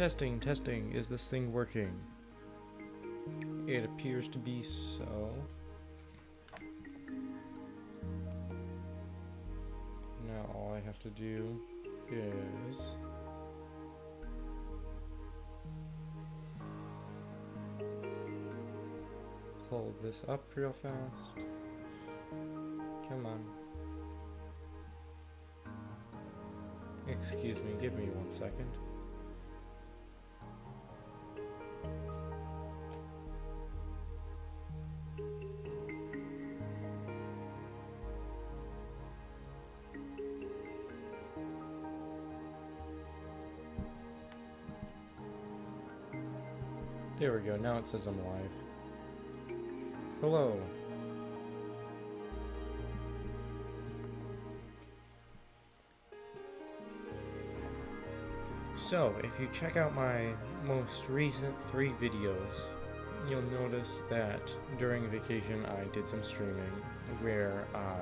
Testing, testing. Is this thing working? It appears to be so. Now all I have to do is pull this up real fast. Come on. Excuse me, give me 1 second. There we go, now it says I'm live. Hello. So, if you check out my most recent 3 videos, you'll notice that during vacation I did some streaming where I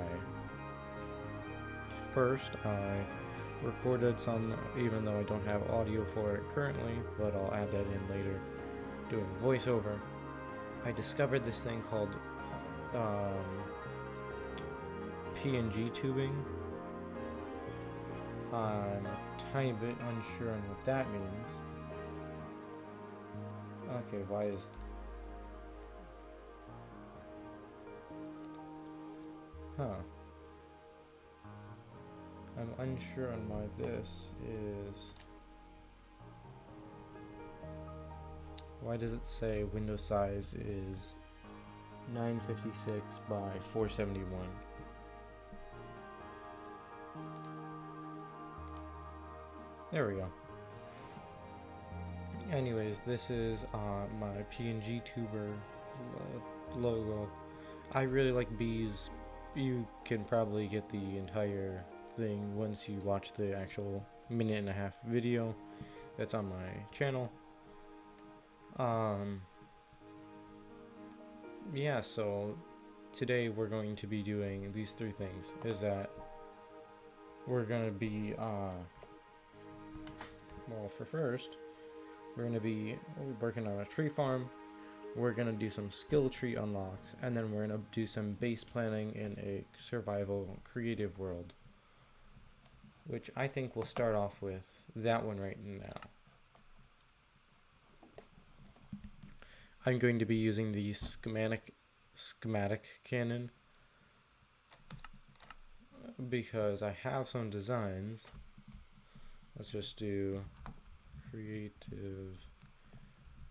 recorded some, even though I don't have audio for it currently, but I'll add that in later, doing voiceover. I discovered this thing called PNG tubing. I'm a tiny bit unsure on what that means. Okay, why is... Huh. I'm unsure on why this is... Why does it say window size is 956 by 471? There we go. Anyways, this is my PNG tuber logo. I really like bees. You can probably get the entire thing once you watch the actual 1.5-minute video that's on my channel. Yeah, so today we're going to be doing these 3 things. Is that we're going to be well, for first, we're going to be working on a tree farm. We're going to do some skill tree unlocks, and then we're going to do some base planning in a survival creative world, which I think we'll start off with that one right now. I'm going to be using the schematic cannon because I have some designs. Let's just do creative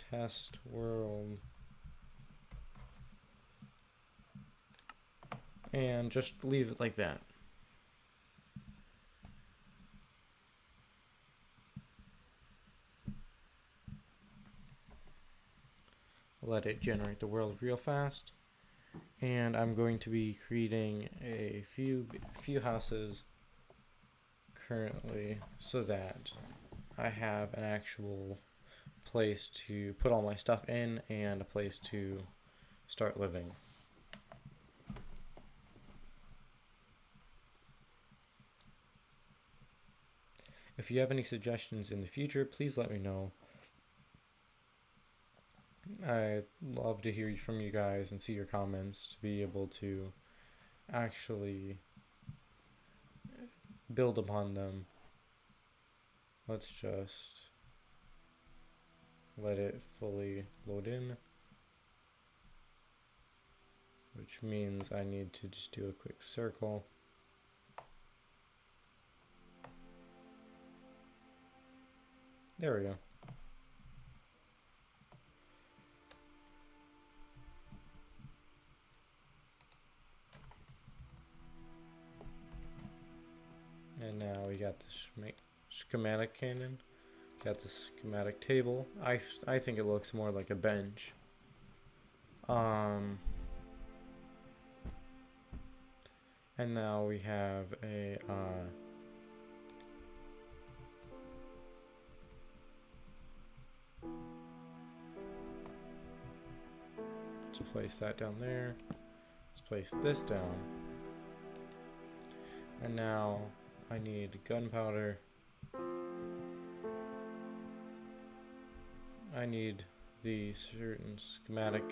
test world and just leave it like that. Let it generate the world real fast, and I'm going to be creating a few houses currently so that I have an actual place to put all my stuff in and a place to start living. If you have any suggestions in the future, please let me know. I'd love to hear from you guys and see your comments to be able to actually build upon them. Let's just let it fully load in, which means I need to just do a quick circle. There we go. And now we got the schematic cannon, got the schematic table. I think it looks more like a bench. And now we have a let's place that down there. Let's place this down. And now I need gunpowder. I need the certain schematic.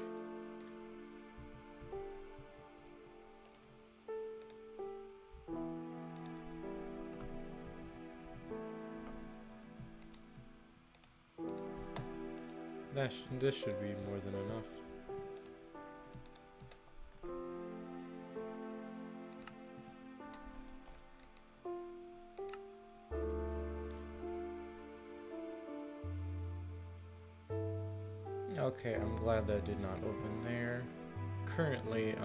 This should be more than enough. Okay, I'm glad that did not open there. Currently,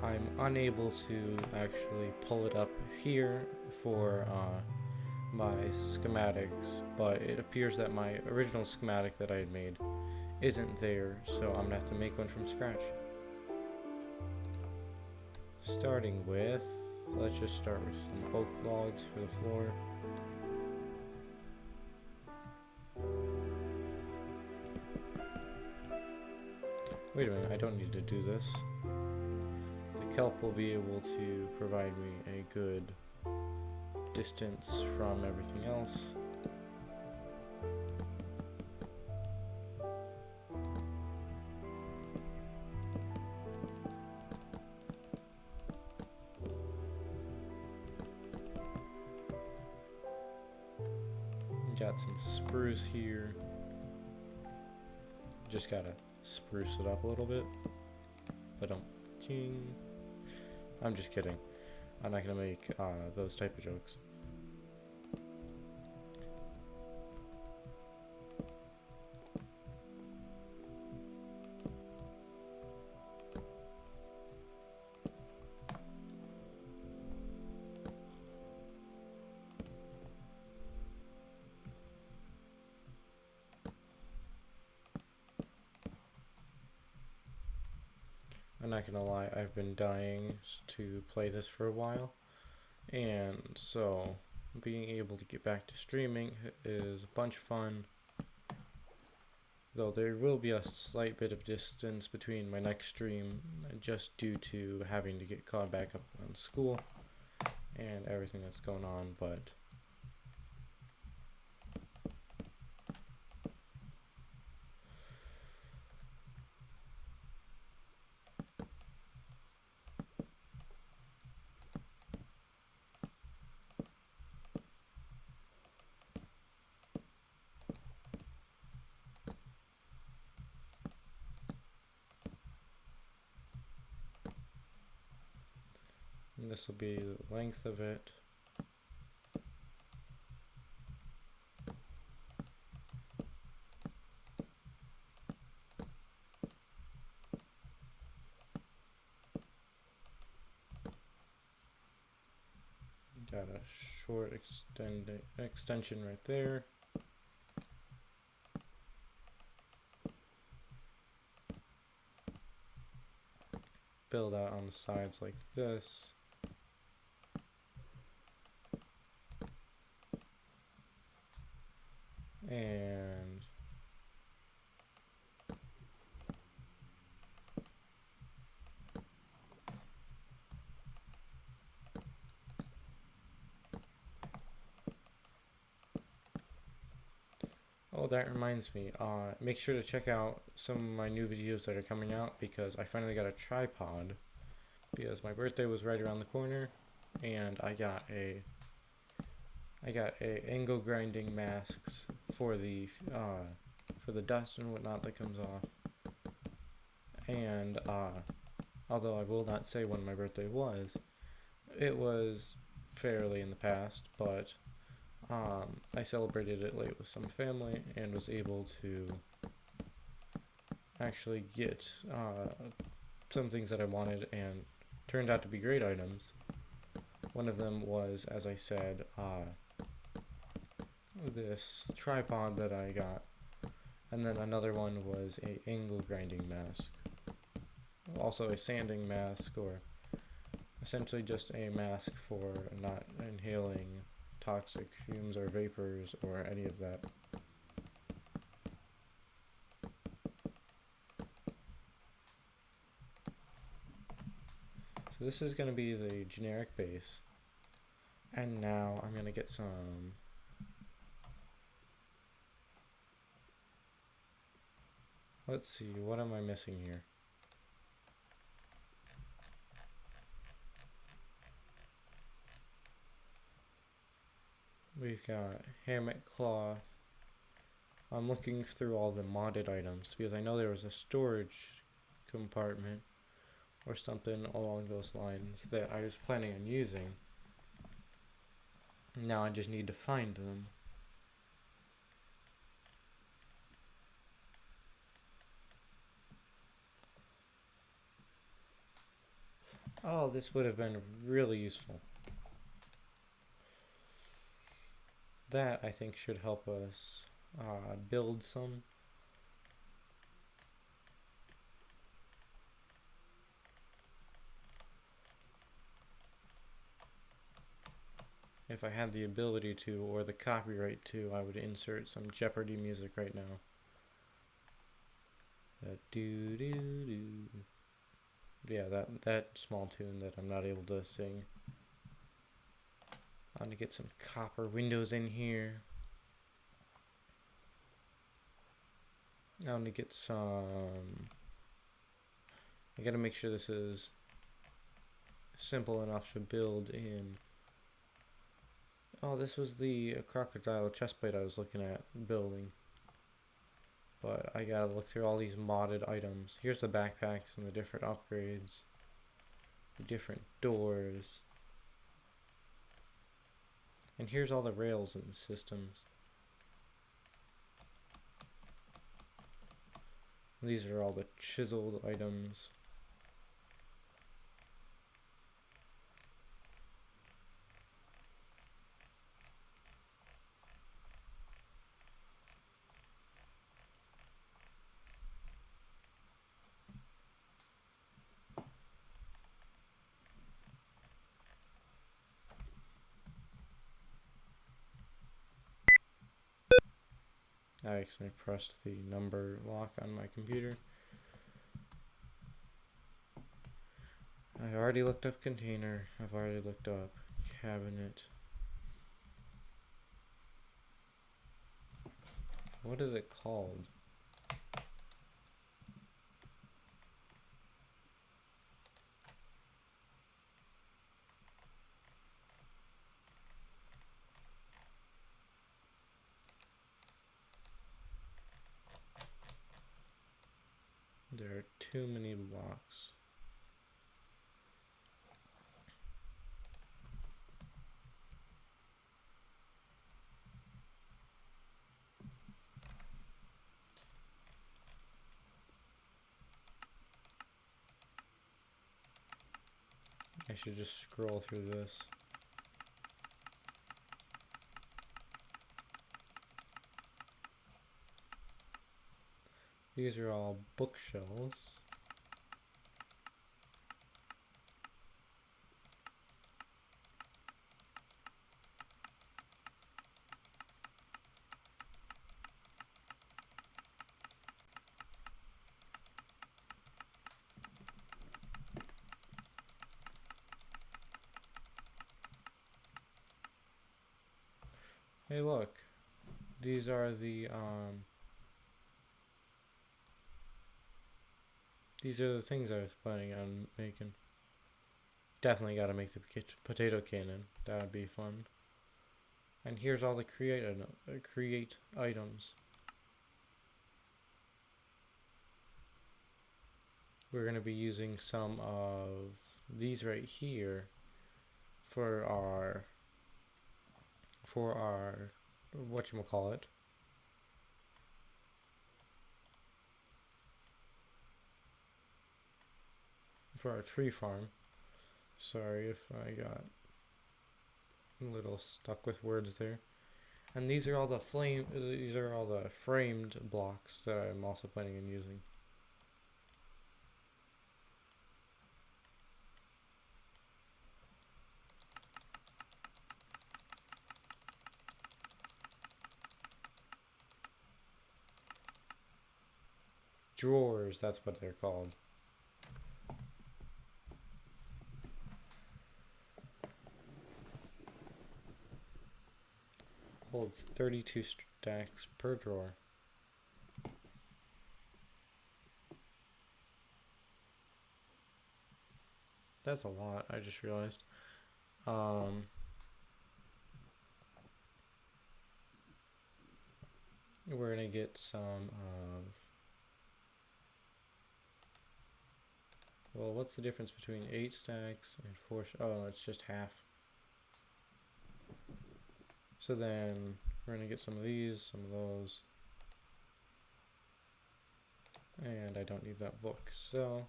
I'm unable to actually pull it up here for my schematics, but it appears that my original schematic that I had made isn't there, so I'm gonna have to make one from scratch. Starting with, let's just start with some oak logs for the floor. Wait a minute, I don't need to do this. The kelp will be able to provide me a good distance from everything else. Got some spruce here. Just gotta spruce it up a little bit. But I'm just kidding. I'm not gonna make those type of jokes. I'm not gonna lie, I've been dying to play this for a while, and so being able to get back to streaming is a bunch of fun, though there will be a slight bit of distance between my next stream just due to having to get caught back up on school and everything that's going on, but this will be the length of it. Got a short extension right there. Build out on the sides like this. And oh, that reminds me, make sure to check out some of my new videos that are coming out, because I finally got a tripod, because my birthday was right around the corner, and I got a angle grinding masks for the dust and whatnot that comes off. And although I will not say when my birthday was, it was fairly in the past, but I celebrated it late with some family and was able to actually get some things that I wanted, and turned out to be great items. One of them was, as I said, this tripod that I got, and then another one was a angle grinding mask, also a sanding mask, or essentially just a mask for not inhaling toxic fumes or vapors or any of that. So this is going to be the generic base, and now I'm going to get some Let's see, what am I missing here? We've got hammock cloth. I'm looking through all the modded items because I know there was a storage compartment or something along those lines that I was planning on using. Now I just need to find them. Oh, this would have been really useful. That, I think, should help us build some. If I had the ability to, or the copyright to, I would insert some Jeopardy music right now. Do do do. Yeah, that small tune that I'm not able to sing. I'm gonna get some copper windows in here. I'm gonna get some. I gotta make sure this is simple enough to build in. Oh, this was the crocodile chestplate I was looking at building. But I gotta look through all these modded items. Here's the backpacks and the different upgrades. The different doors. And here's all the rails and systems. These are all the chiseled items. I accidentally pressed the number lock on my computer. I've already looked up container. I've already looked up cabinet. What is it called? There are too many blocks. I should just scroll through this. These are all bookshelves. Hey, look. These are the things I was planning on making. Definitely got to make the potato cannon. That would be fun. And here's all the create items. We're going to be using some of these right here for our whatchamacallit. For our tree farm. Sorry if I got a little stuck with words there. And these are all the framed blocks that I'm also planning on using. Drawers, that's what they're called. Holds 32 stacks per drawer. That's a lot, I just realized. We're gonna get some of, well, what's the difference between 8 stacks and 4? Oh, it's just half. So then we're gonna get some of these, some of those, and I don't need that book, so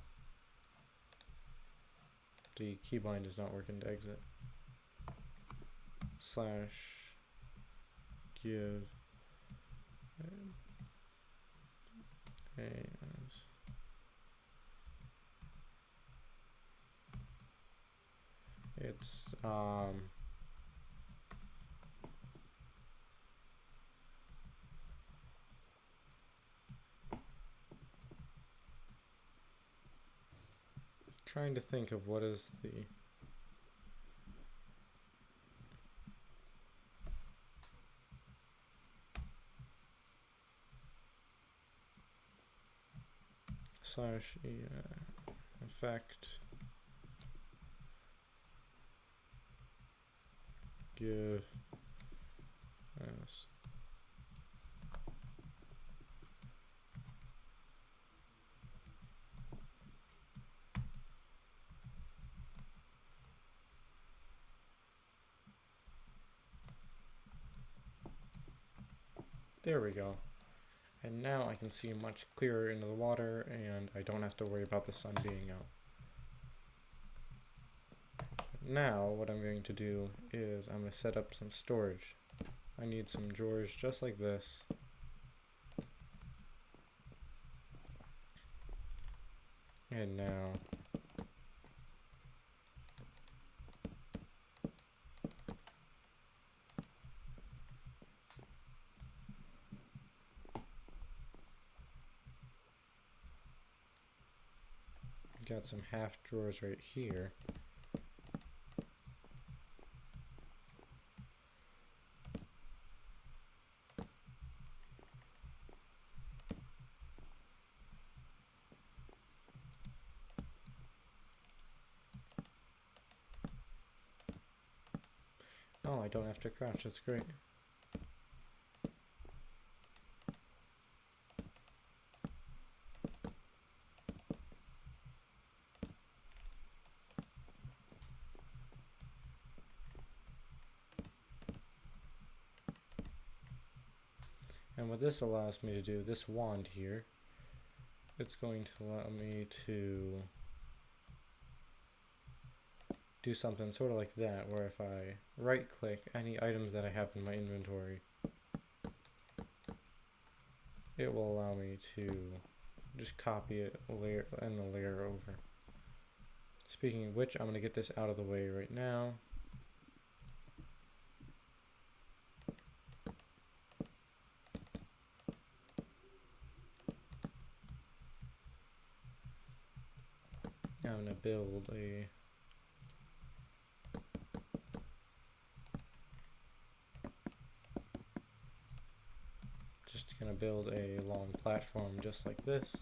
the keybind is not working to exit. Slash give and it's trying to think of what is the slash effect give as there we go. And now I can see much clearer into the water, and I don't have to worry about the sun being out. Now what I'm going to do is I'm going to set up some storage. I need some drawers just like this. And now got some half drawers right here. Oh, I don't have to crouch, that's great. And what this allows me to do, this wand here, it's going to allow me to do something sort of like that, where if I right click any items that I have in my inventory, it will allow me to just copy it layer and the layer over. Speaking of which, I'm going to get this out of the way right now. I'm going to build a going to build a long platform just like this.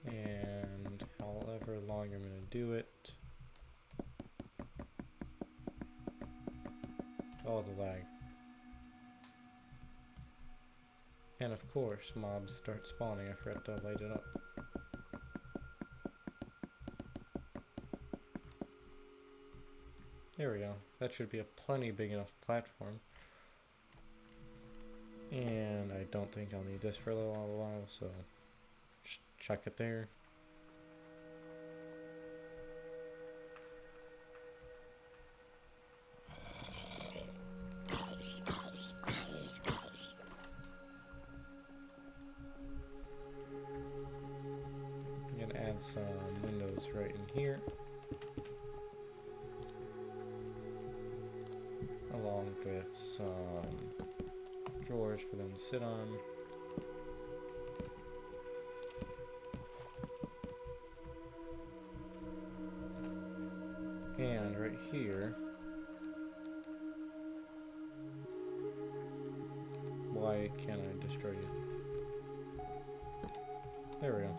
And however long I'm going to do it. Oh, the lag. And of course, mobs start spawning. I forgot to light it up. There we go. That should be a plenty big enough platform. And I don't think I'll need this for a little while, so just chuck it there. I'm gonna add some windows right in here, along with some drawers for them to sit on. And right here, Why can't I destroy you? There we go.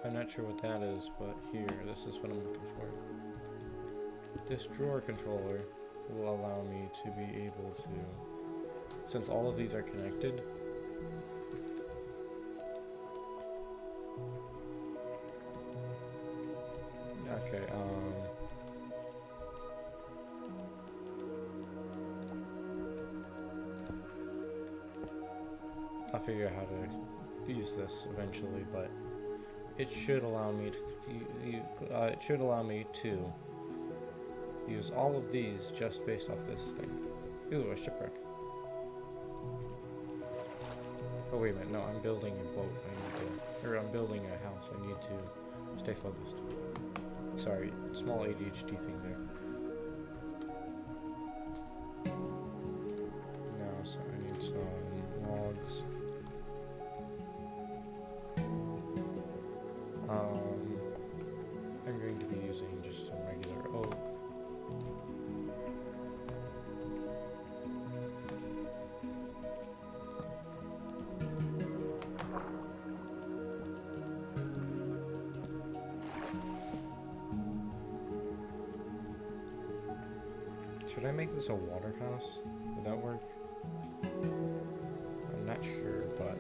I'm not sure what that is, but here, this is what I'm looking for. This drawer controller will allow me to be able to, since all of these are connected, okay, I'll figure out how to use this eventually, but it should allow me to use all of these just based off this thing. Ooh, a shipwreck. Oh wait a minute, no, I'm building a boat. I'm building a house. I need to stay focused. Sorry, small ADHD thing there. No, so I need some logs. I'm going to be using just some regular oak. Should I make this a water house? Would that work? I'm not sure, but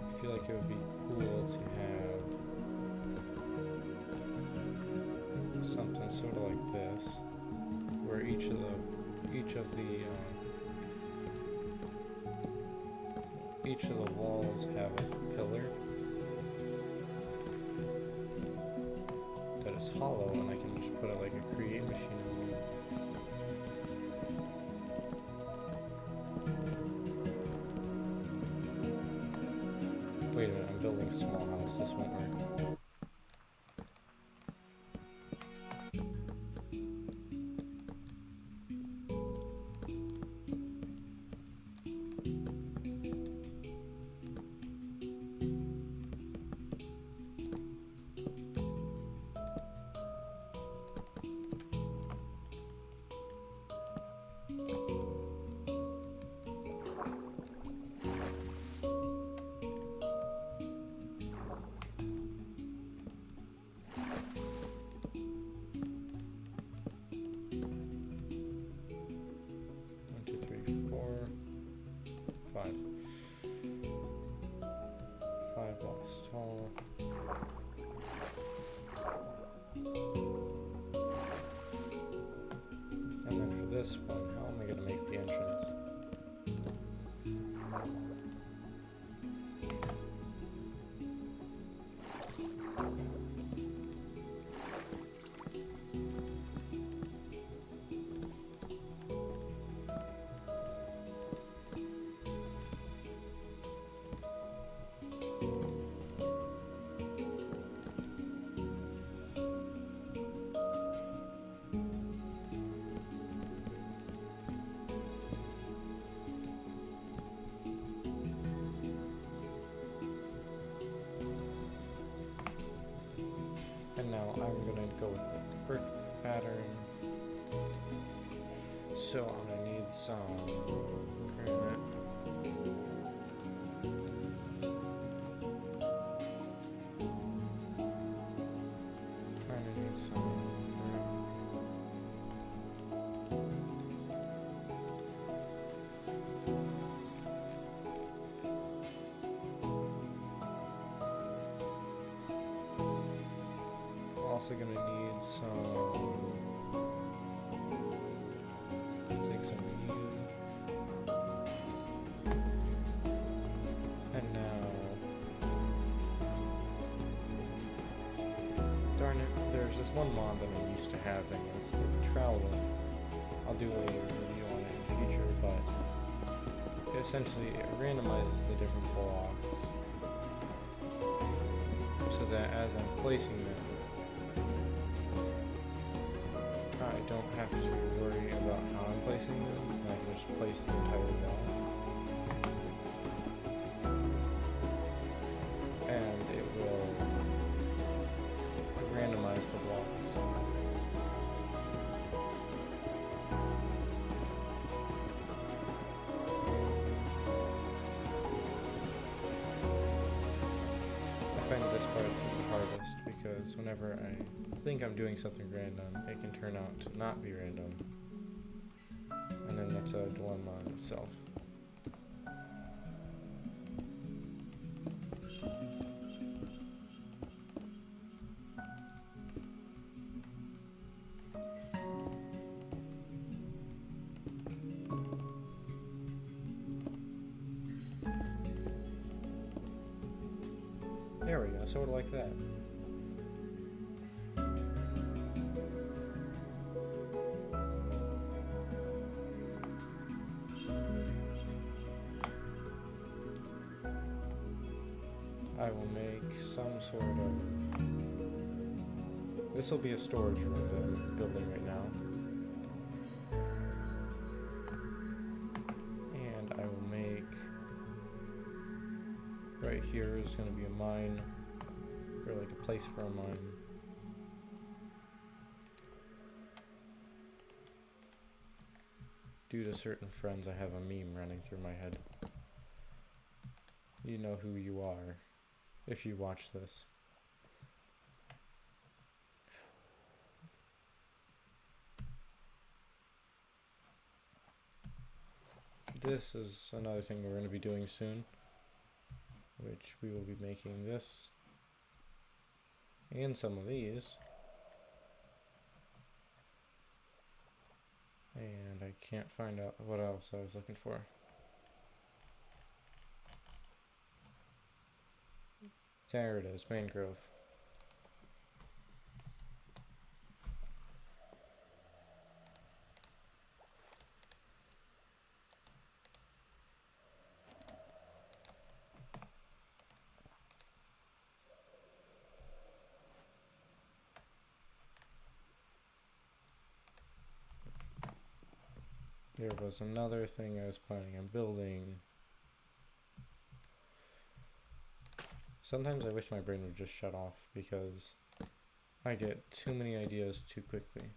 I feel like it would be cool to have something sort of like this, where each of the walls have a pillar that is hollow, and I can just put like a create machine in there. Wait a minute, I'm building a small house. This won't work. Five blocks tall. And then for this one, how am I going to make the entrance? And now I'm going to go with the brick pattern. So I'm going to need some granite. I'm going to need some also going to need take some yew. And now, darn it, there's this one mod that I'm used to having, it's the trowel. I'll do a review on it in the future, but essentially it randomizes the different blocks so that that as I'm placing them, I don't have to worry about how I'm placing them. I can just place the entire wall. And it will randomize the blocks. I find this part the hardest because whenever I think I'm doing something random, it can turn out to not be random. And then that's a dilemma in itself. There we go, sort of like that. I will make some sort of... This will be a storage room that I'm building right now. And I will make... Right here is going to be a mine, or like a place for a mine. Due to certain friends, I have a meme running through my head. You know who you are if you watch this. This is another thing we're going to be doing soon, which we will be making this and some of these. And I can't find out what else I was looking for. There it is, mangrove. There was another thing I was planning on building. Sometimes I wish my brain would just shut off because I get too many ideas too quickly.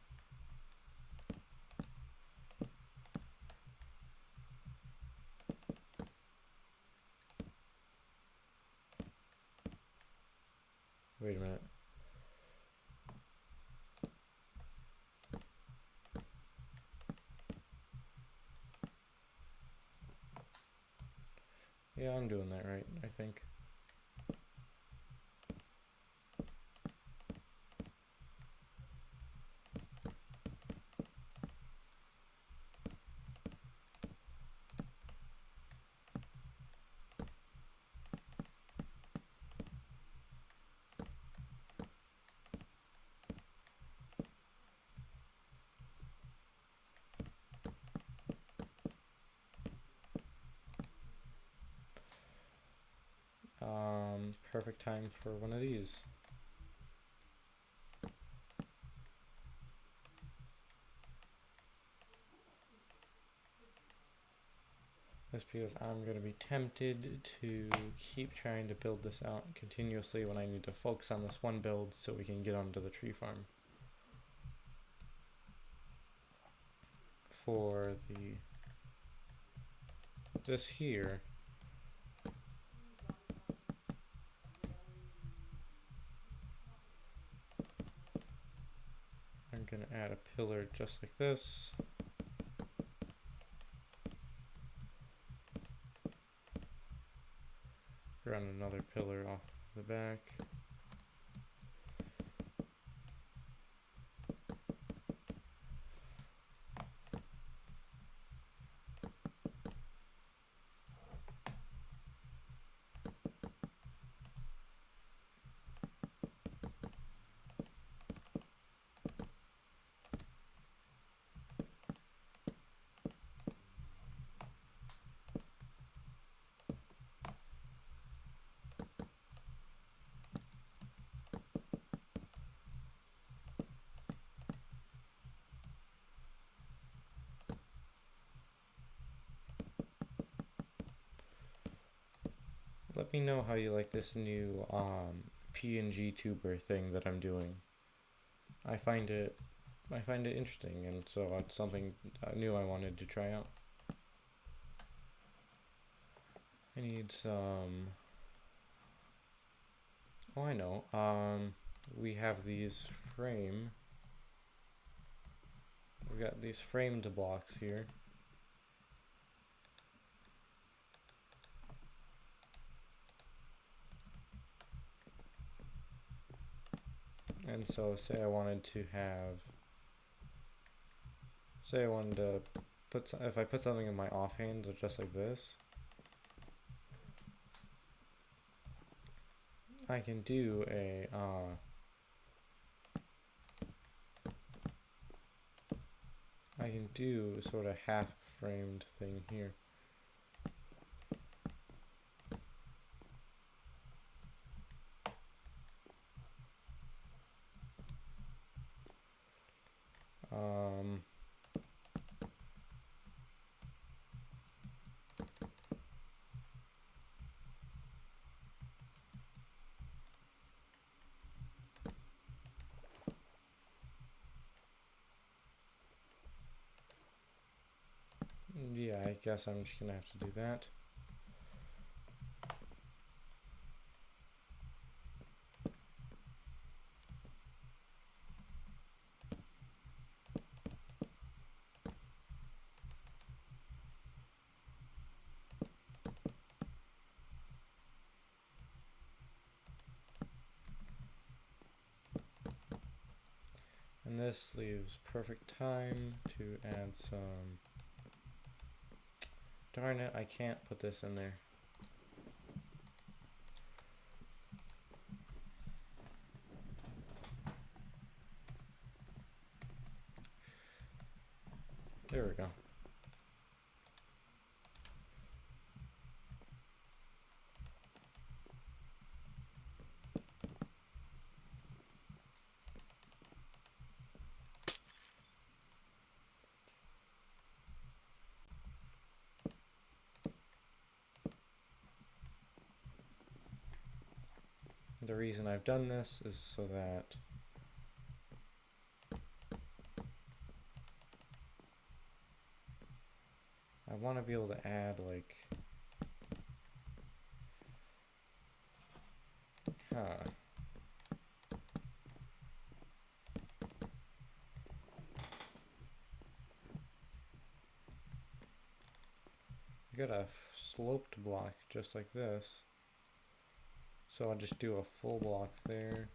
Wait a minute. Yeah, I'm doing that right, I think. Perfect time for one of these. That's because I'm going to be tempted to keep trying to build this out continuously when I need to focus on this one build so we can get onto the tree farm. For this here, I'm going to add a pillar just like this. Run another pillar off the back. let me know how you like this new PNG tuber thing that I'm doing. I find it interesting, and so it's something new I wanted to try out. I need some. Oh, I know. We have these frame. We've got these framed blocks here. And so say I wanted to put, if I put something in my offhand just like this, I can do a sort of half framed thing here. Yeah, I guess I'm just gonna have to do that. And this leaves perfect time to add some. Darn it, I can't put this in there. There we go. The reason I've done this is so that I want to be able to add like I got a sloped block just like this. So I'll just do a full block there.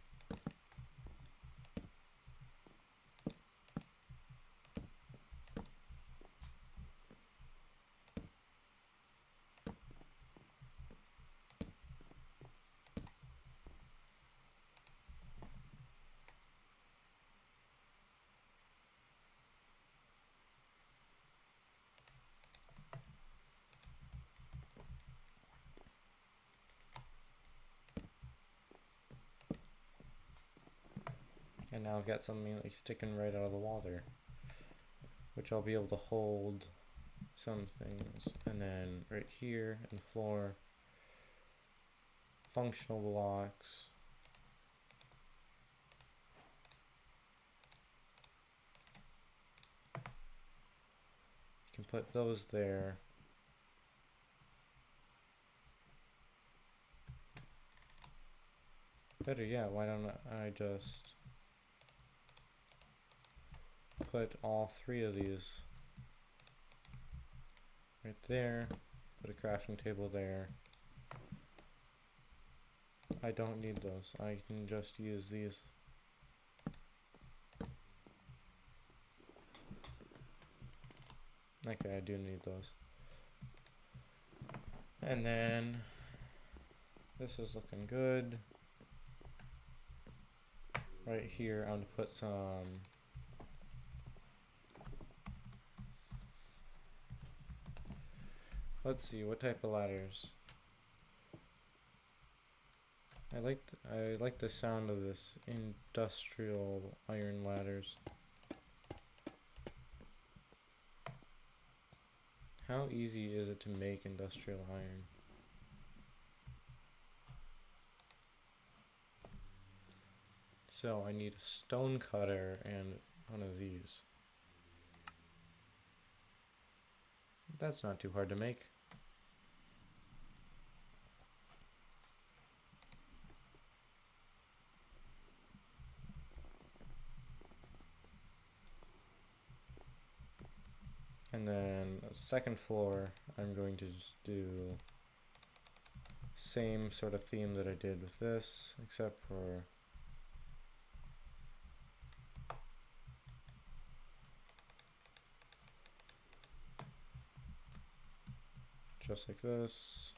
And now I've got something like sticking right out of the wall there, which I'll be able to hold some things. And then right here and floor, functional blocks. You can put those there. Better yet, why don't I just put all three of these right there, put a crafting table there. I don't need those, I can just use these. Okay, I do need those. And then this is looking good. Right here, I'm going to put some let's see, what type of ladders? I like the sound of this industrial iron ladders. How easy is it to make industrial iron? So I need a stone cutter and one of these. That's not too hard to make. And then the second floor, I'm going to just do same sort of theme that I did with this, except for just like this.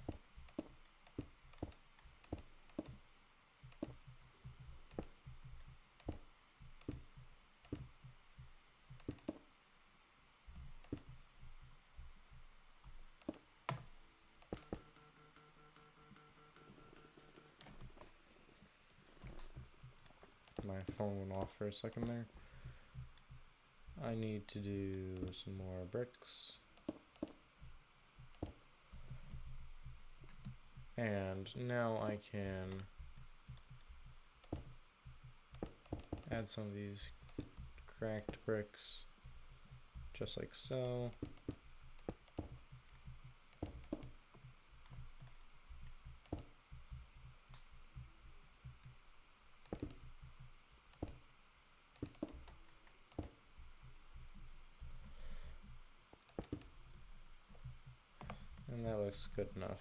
My phone went off for a second there. I need to do some more bricks. And now I can add some of these cracked bricks, just like so. And that looks good enough.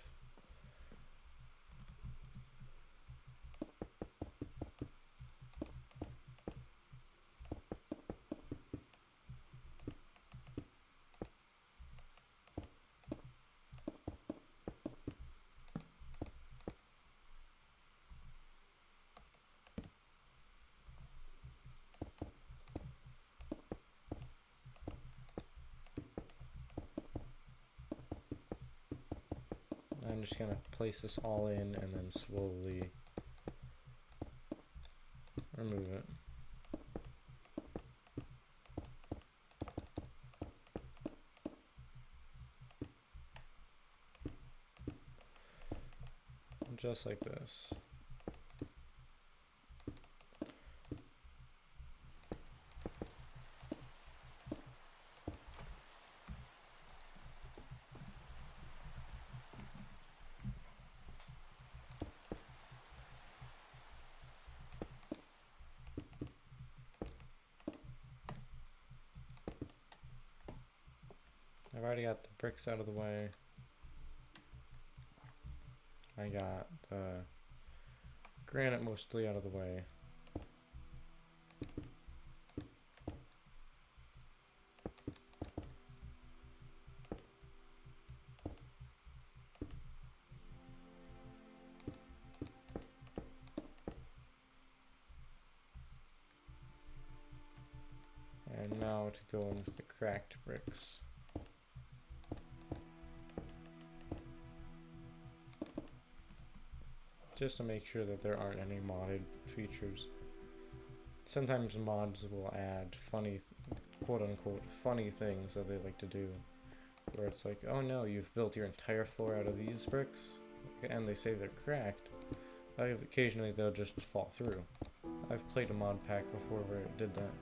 I'm just going to place this all in and then slowly remove it. Just like this. I've already got the bricks out of the way. I got the granite mostly out of the way. And now to go into the cracked bricks. Just to make sure that there aren't any modded features. Sometimes mods will add funny, quote-unquote, funny things that they like to do. Where it's like, oh no, you've built your entire floor out of these bricks, and they say they're cracked. Occasionally they'll just fall through. I've played a mod pack before where it did that.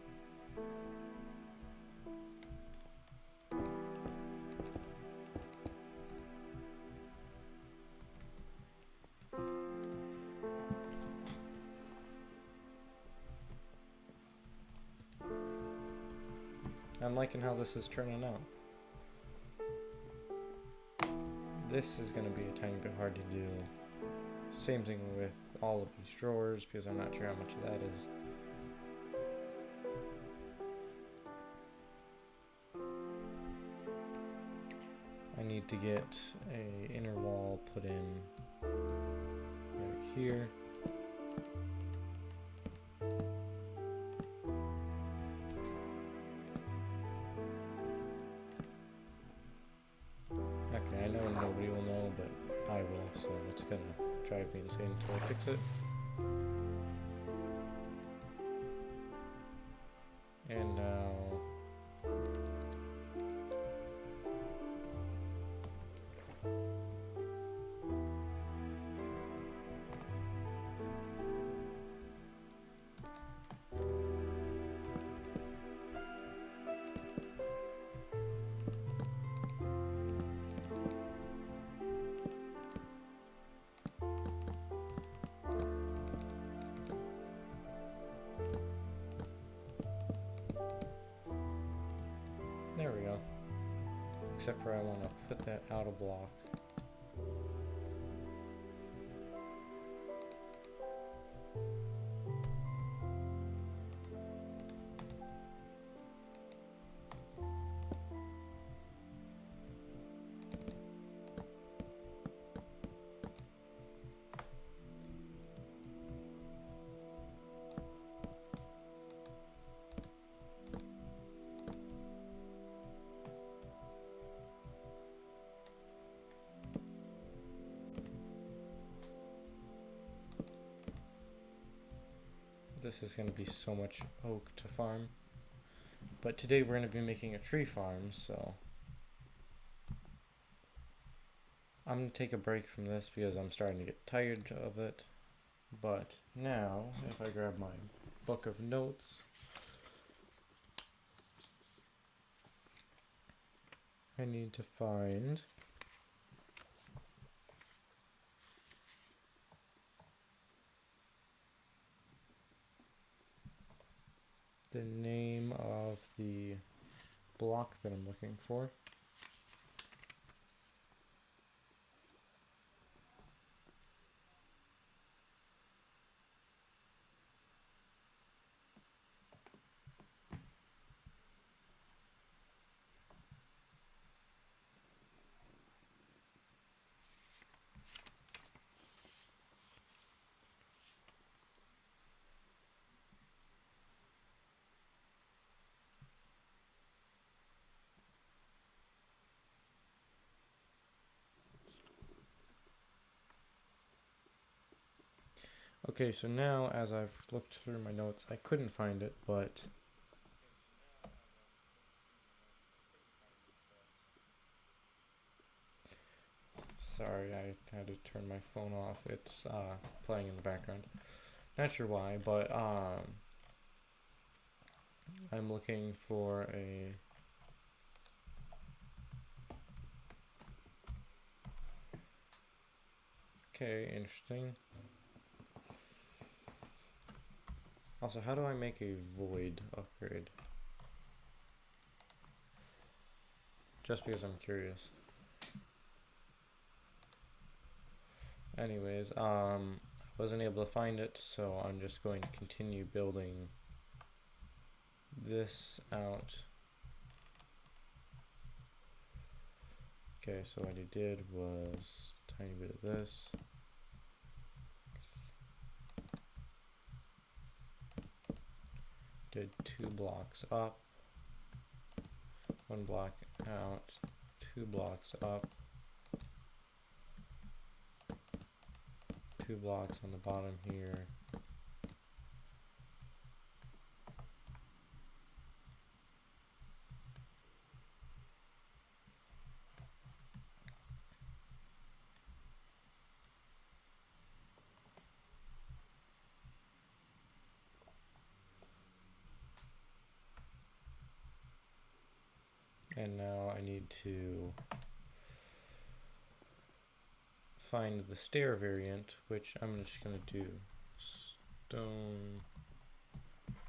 I'm liking how this is turning out. This is going to be a tiny bit hard to do. Same thing with all of these drawers, because I'm not sure how much of that is. I need to get a inner wall put in right here. Okay, I know nobody will know, but I will, so it's gonna drive me insane until I fix it. And now There we go. Except for I want to put that out of block. This is going to be so much oak to farm. But today we're going to be making a tree farm, so I'm going to take a break from this because I'm starting to get tired of it. But now, if I grab my book of notes, I need to find the name of the block that I'm looking for. Okay, so now as I've looked through my notes, I couldn't find it, but sorry, I had to turn my phone off. It's playing in the background. Not sure why, but I'm looking for a okay, interesting. Also, how do I make a void upgrade? Just because I'm curious. Anyways, I wasn't able to find it, so I'm just going to continue building this out. Okay, so what I did was a tiny bit of this. Did 2 blocks up, 1 block out, 2 blocks up, 2 blocks on the bottom here. And now I need to find the stair variant, which I'm just going to do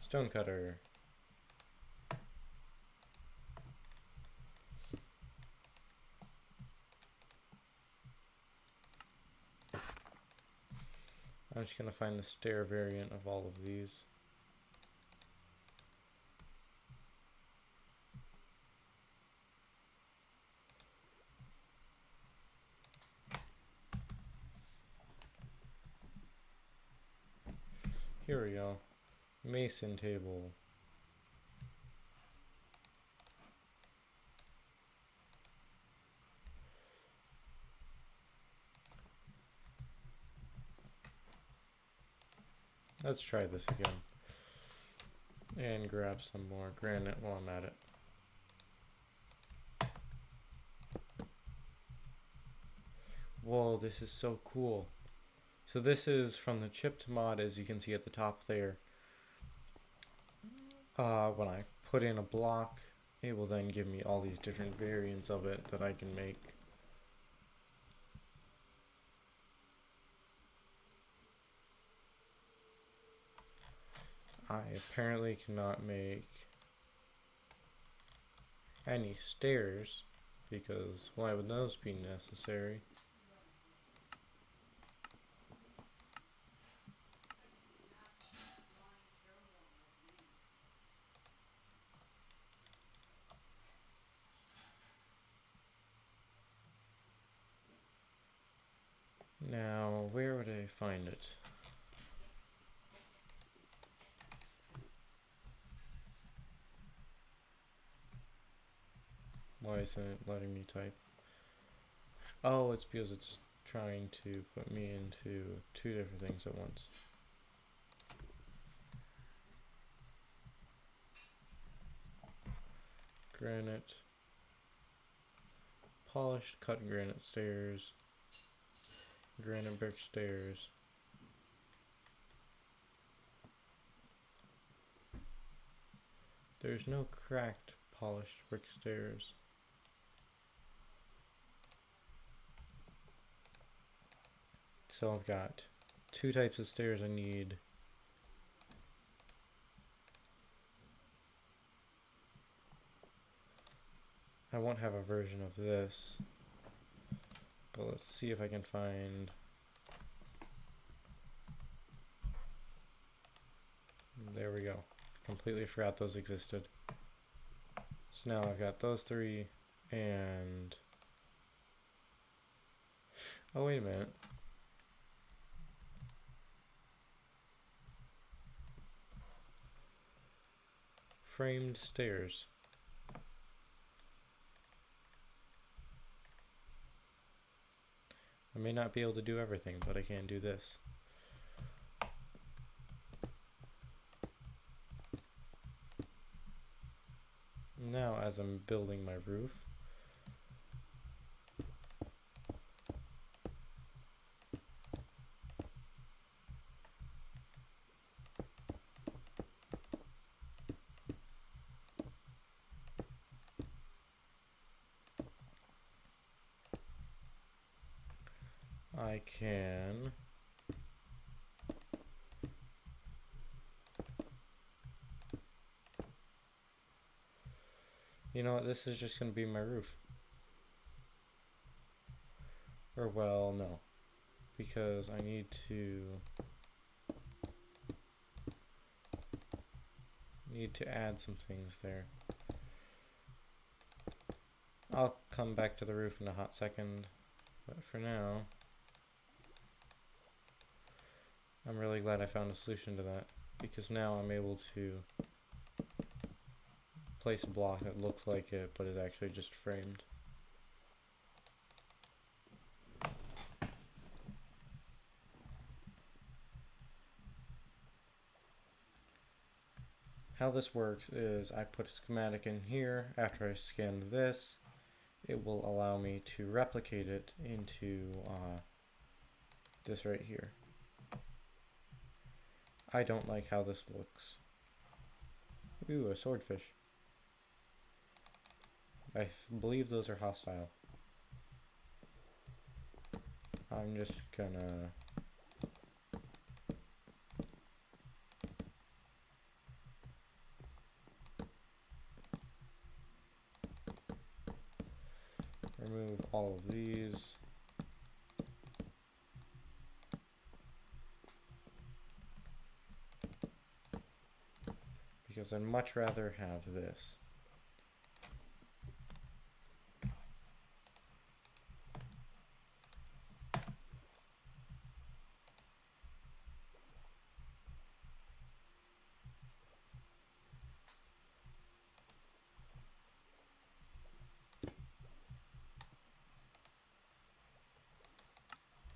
stone cutter. I'm just going to find the stair variant of all of these. Here we go. Mason table. Let's try this again. And grab some more granite while I'm at it. Whoa, this is so cool. So this is from the chipped mod, as you can see at the top there. When I put in a block, it will then give me all these different variants of it that I can make. I apparently cannot make any stairs, because why would those be necessary? Now, where would I find it? Why isn't it letting me type? Oh, it's because it's trying to put me into two different things at once. Granite. Polished cut granite stairs. Granite brick stairs. There's no cracked polished brick stairs. So I've got two types of stairs I need. I won't have a version of this, but let's see if I can find. There we go. Completely forgot those existed. So now I've got those three and... Oh, wait a minute. Framed stairs. I may not be able to do everything, but I can do this. Now, as I'm building my roof, I can you know what, this is just going to be my roof. Or well, no. Because I need to add some things there. I'll come back to the roof in a hot second, but for now I'm really glad I found a solution to that, because now I'm able to place a block that looks like it but is actually just framed. How this works is I put a schematic in here. After I scan this, it will allow me to replicate it into this right here. I don't like how this looks. Ooh, a swordfish. I believe those are hostile. I'm just gonna remove all of these. Because I'd much rather have this.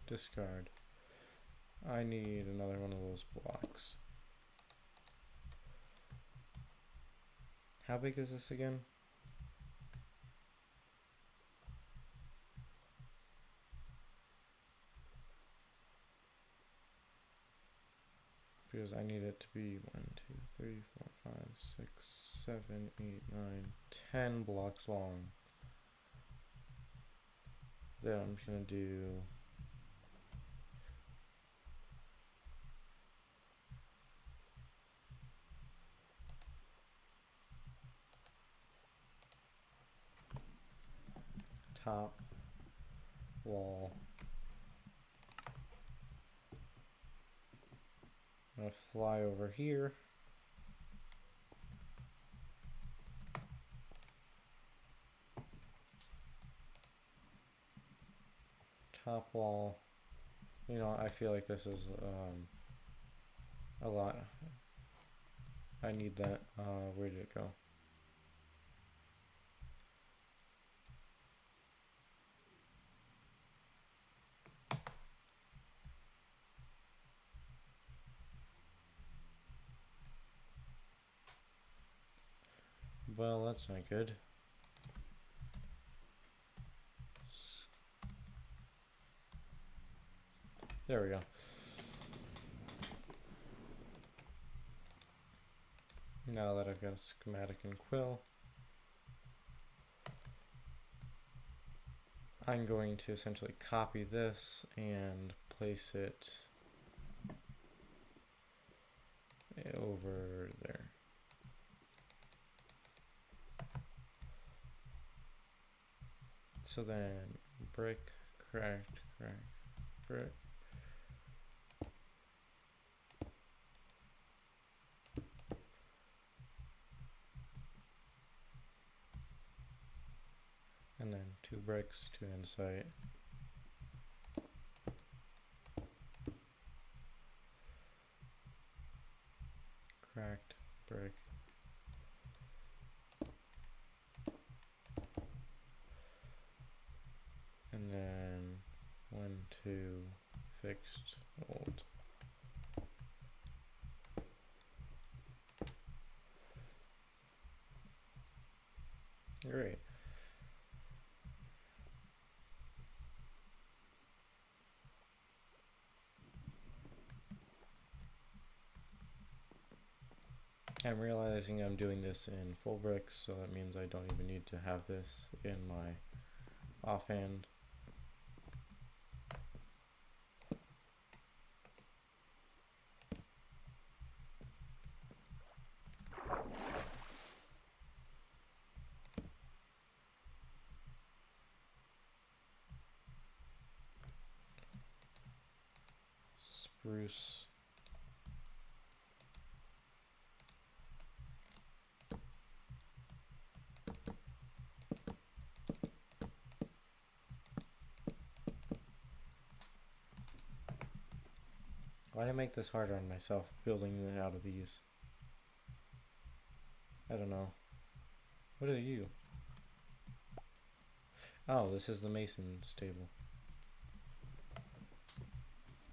Discard. I need another one of those blocks. How big is this again? Because I need it to be 1, 2, 3, 4, 5, 6, 7, 8, 9, 10 blocks long. Then I'm just gonna do top wall. I'm gonna fly over here. Top wall. You know, I feel like this is a lot. I need that. Where did it go? Well, that's not good. There we go. Now that I've got a schematic in Quill, I'm going to essentially copy this and place it over there. So then brick, cracked, brick. And then 2 bricks to insight. Cracked brick. And then 1, 2 fixed old. Great. I'm realizing I'm doing this in full bricks, so that means I don't even need to have this in my offhand. Spruce. Why did I make this harder on myself, building it out of these? I don't know. What are you? Oh, this is the mason's table.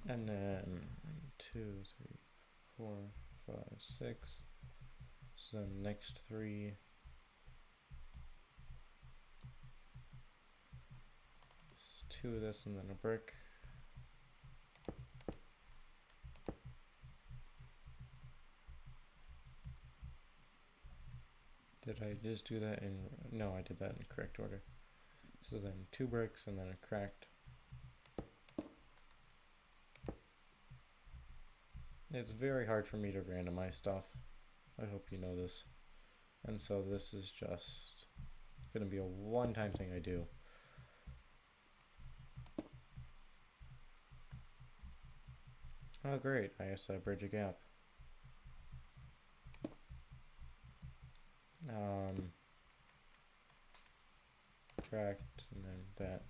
And then 2, 3, 4, 5, 6. So then next 3. It's 2 of this and then a brick. Did I just do that in... No, I did that in the correct order. So then 2 bricks and then a cracked. It's very hard for me to randomize stuff. I hope you know this. And so this is just going to be a one-time thing I do. Oh great, I guess I bridge a gap. Cracked and then that.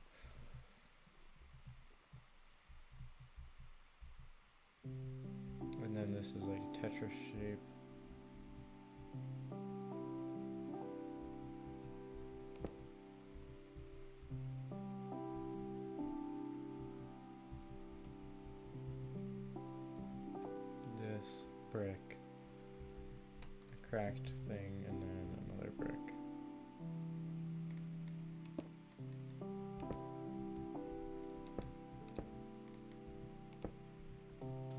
And then this is like a Tetris shape. This brick, a cracked thing, and then another brick.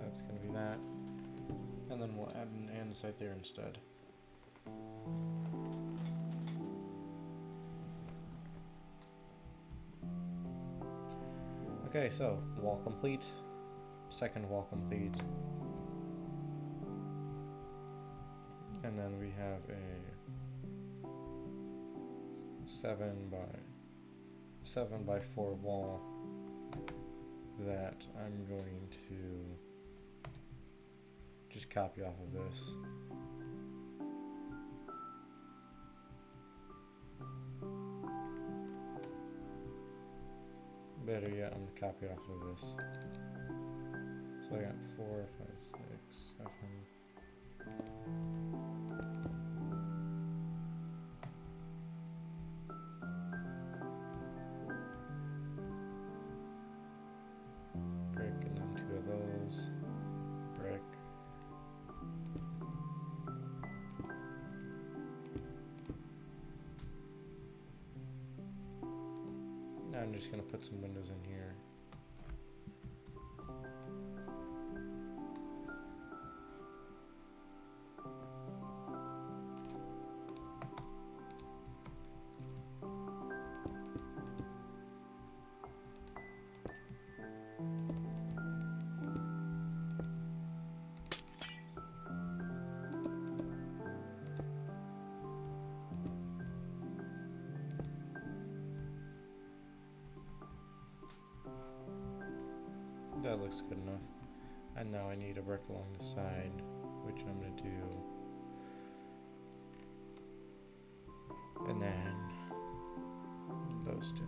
That's going to be that. And then we'll add an andesite there instead. Okay, so wall complete. Second wall complete. And then we have a 7 by 7x4 wall that I'm going to just copy off of this. Better yet, I'm gonna copy it off of this. So I got 4, 5, 6, 7. Brick, and then 2 of those. Brick. Now I'm just gonna put some windows in here. That looks good enough. And now I need a brick along the side, which I'm going to do. And then those 2.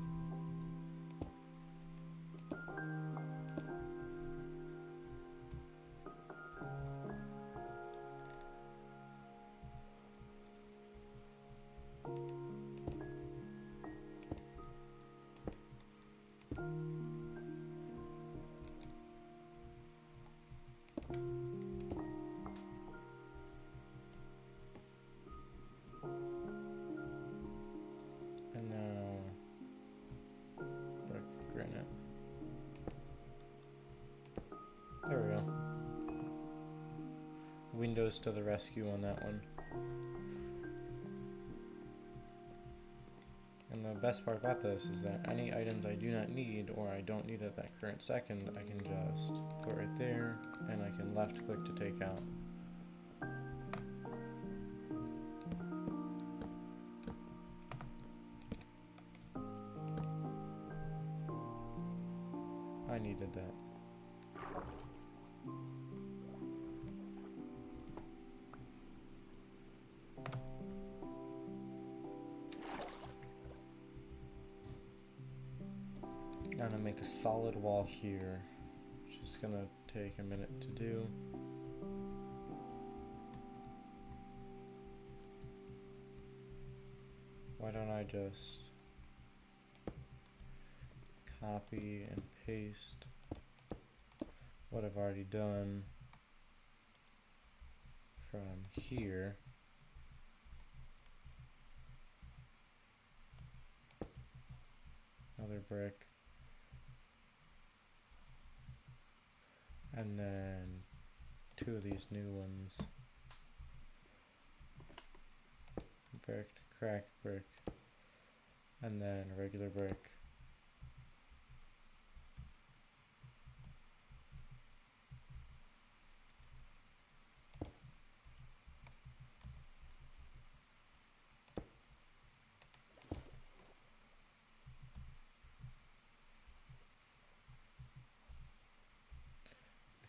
And now brick granite. There we go. Windows to the rescue on that one. And the best part about this is that any items I do not need or I don't need at that current second, I can just put right there and I can left click to take out. I needed that. Now I'm gonna make a solid wall here, which is gonna take a minute to do. Why don't I just copy and paste what I've already done from here. Another brick. And then 2 of these new ones. Brick, crack, brick. And then a regular brick.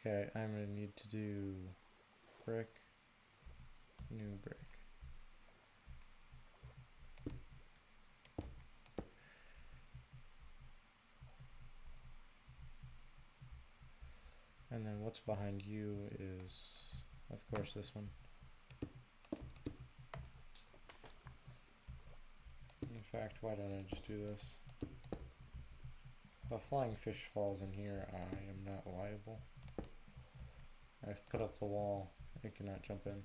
Okay, I'm going to need to do brick, new brick. And then what's behind you is, of course, this one. In fact, why don't I just do this? If a flying fish falls in here, I am not liable. I've put up the wall, it cannot jump in.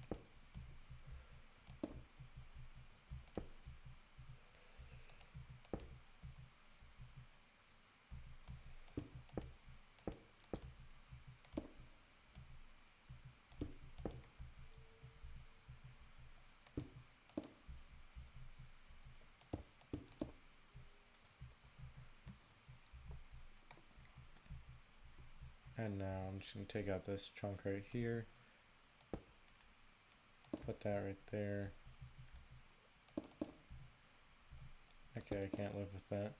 And now I'm just going to take out this chunk right here, put that right there. Okay, I can't live with that.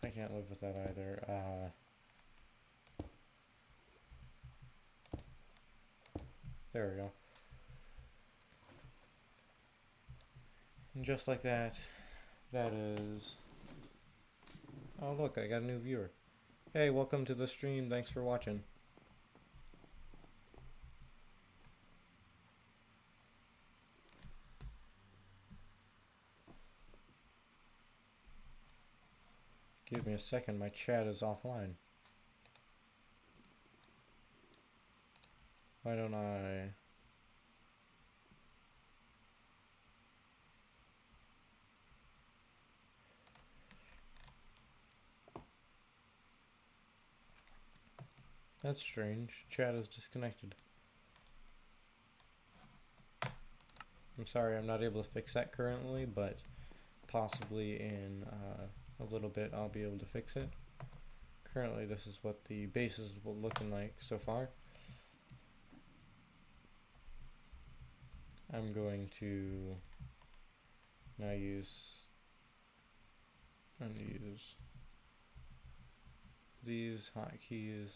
I can't live with that either. There we go. And just like that, that is... Oh look, I got a new viewer. Hey, welcome to the stream, thanks for watching. Give me a second, my chat is offline. Why don't I... That's strange. Chat is disconnected. I'm sorry, I'm not able to fix that currently, but possibly in a little bit I'll be able to fix it. Currently this is what the base is looking like so far. I'm going to now use these hotkeys.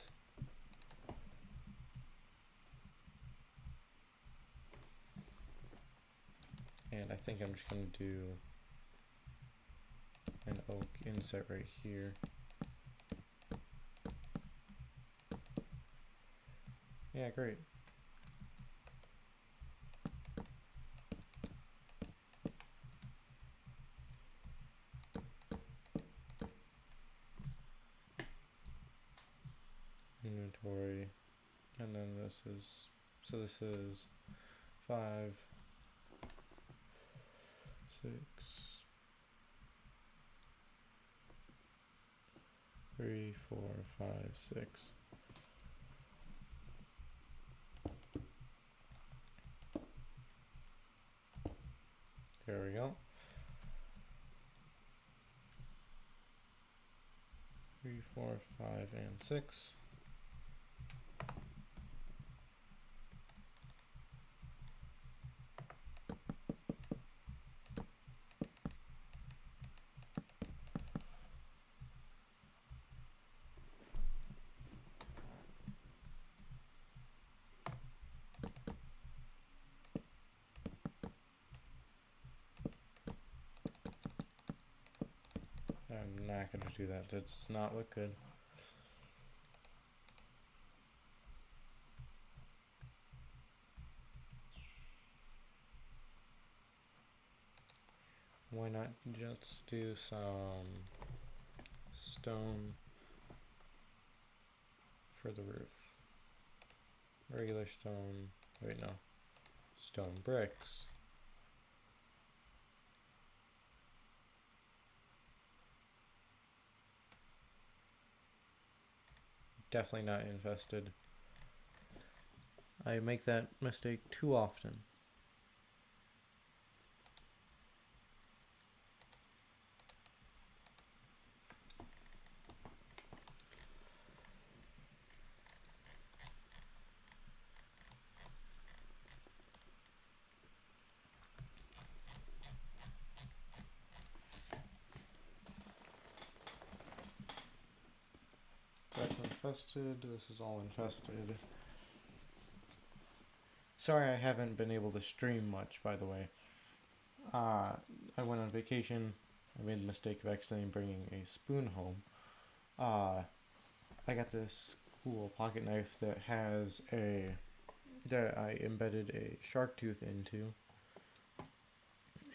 And I think I'm just going to do an oak inset right here. Yeah, great. Inventory, and then this is, so this is 5, 6, 3, 4, 5, 6. There we go. 3, 4, 5, and 6. I'm not going to do that. That does not look good. Why not just do some stone for the roof? Regular stone, wait no, stone bricks. Definitely not infested. I make that mistake too often. That's infested, this is all infested. Sorry I haven't been able to stream much, by the way. I went on vacation. I made the mistake of accidentally bringing a spoon home. I got this cool pocket knife that has that I embedded a shark tooth into.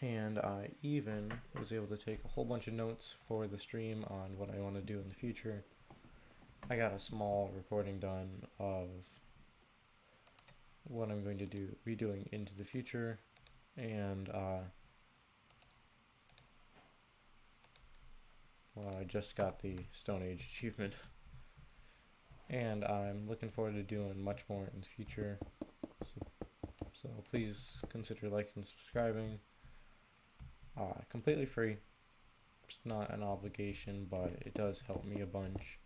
And I even was able to take a whole bunch of notes for the stream on what I want to do in the future. I got a small recording done of what I'm going to be doing into the future, and well, I just got the Stone Age achievement, and I'm looking forward to doing much more in the future. So please consider liking and subscribing. Completely free. It's not an obligation, but it does help me a bunch.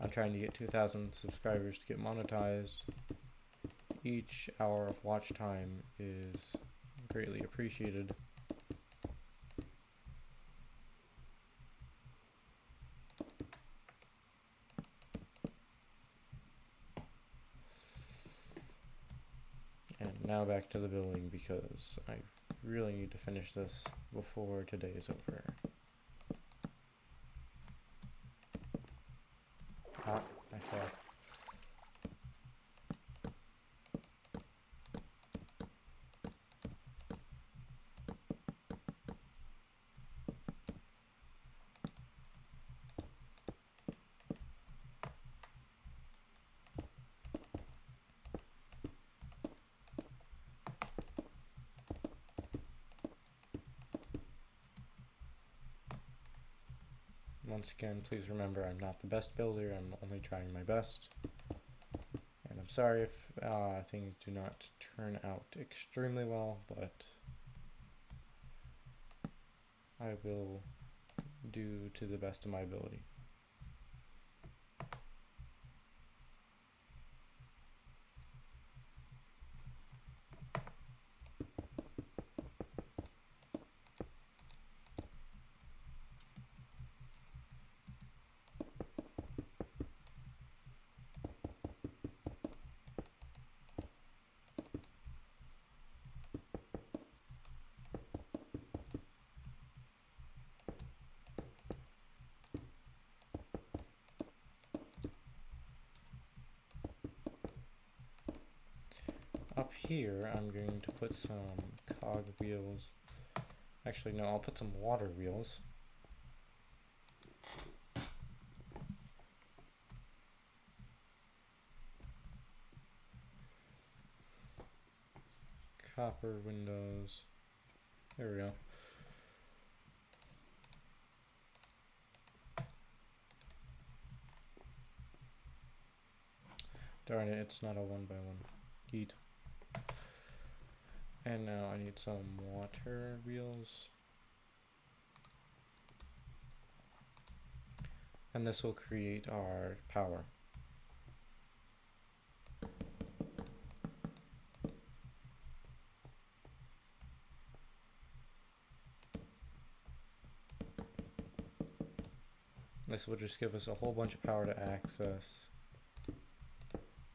I'm trying to get 2,000 subscribers to get monetized. Each hour of watch time is greatly appreciated. now back to the building because I really need to finish this before today is over. Ah, I fell. Once again, please remember I'm not the best builder, I'm only trying my best. And I'm sorry if things do not turn out extremely well, but I will do to the best of my ability. Up here, I'm going to put some cog wheels. Actually, no, I'll put some water wheels. Copper windows. There we go. Darn it, it's not a 1x1. Eat. And now I need some water wheels. And this will create our power. This will just give us a whole bunch of power to access.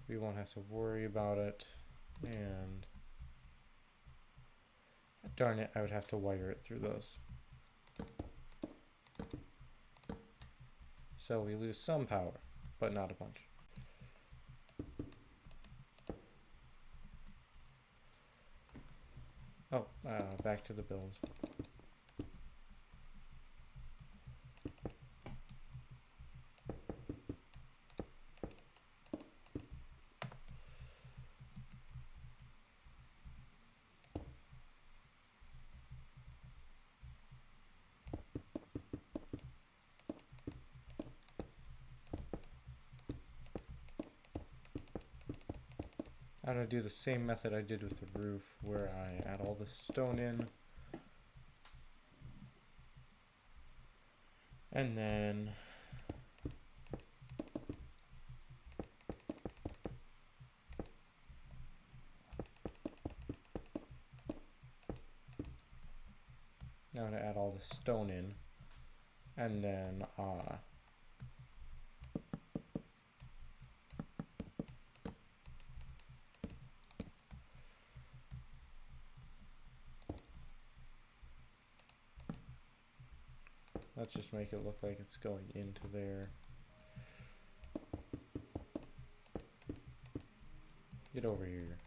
We won't have to worry about it. And darn it, I would have to wire it through those. So we lose some power, but not a bunch. Oh, back to the build. I'm going to do the same method I did with the roof, where I add all the stone in. And then now I'm going to add all the stone in. And then let's just make it look like it's going into there. Get over here.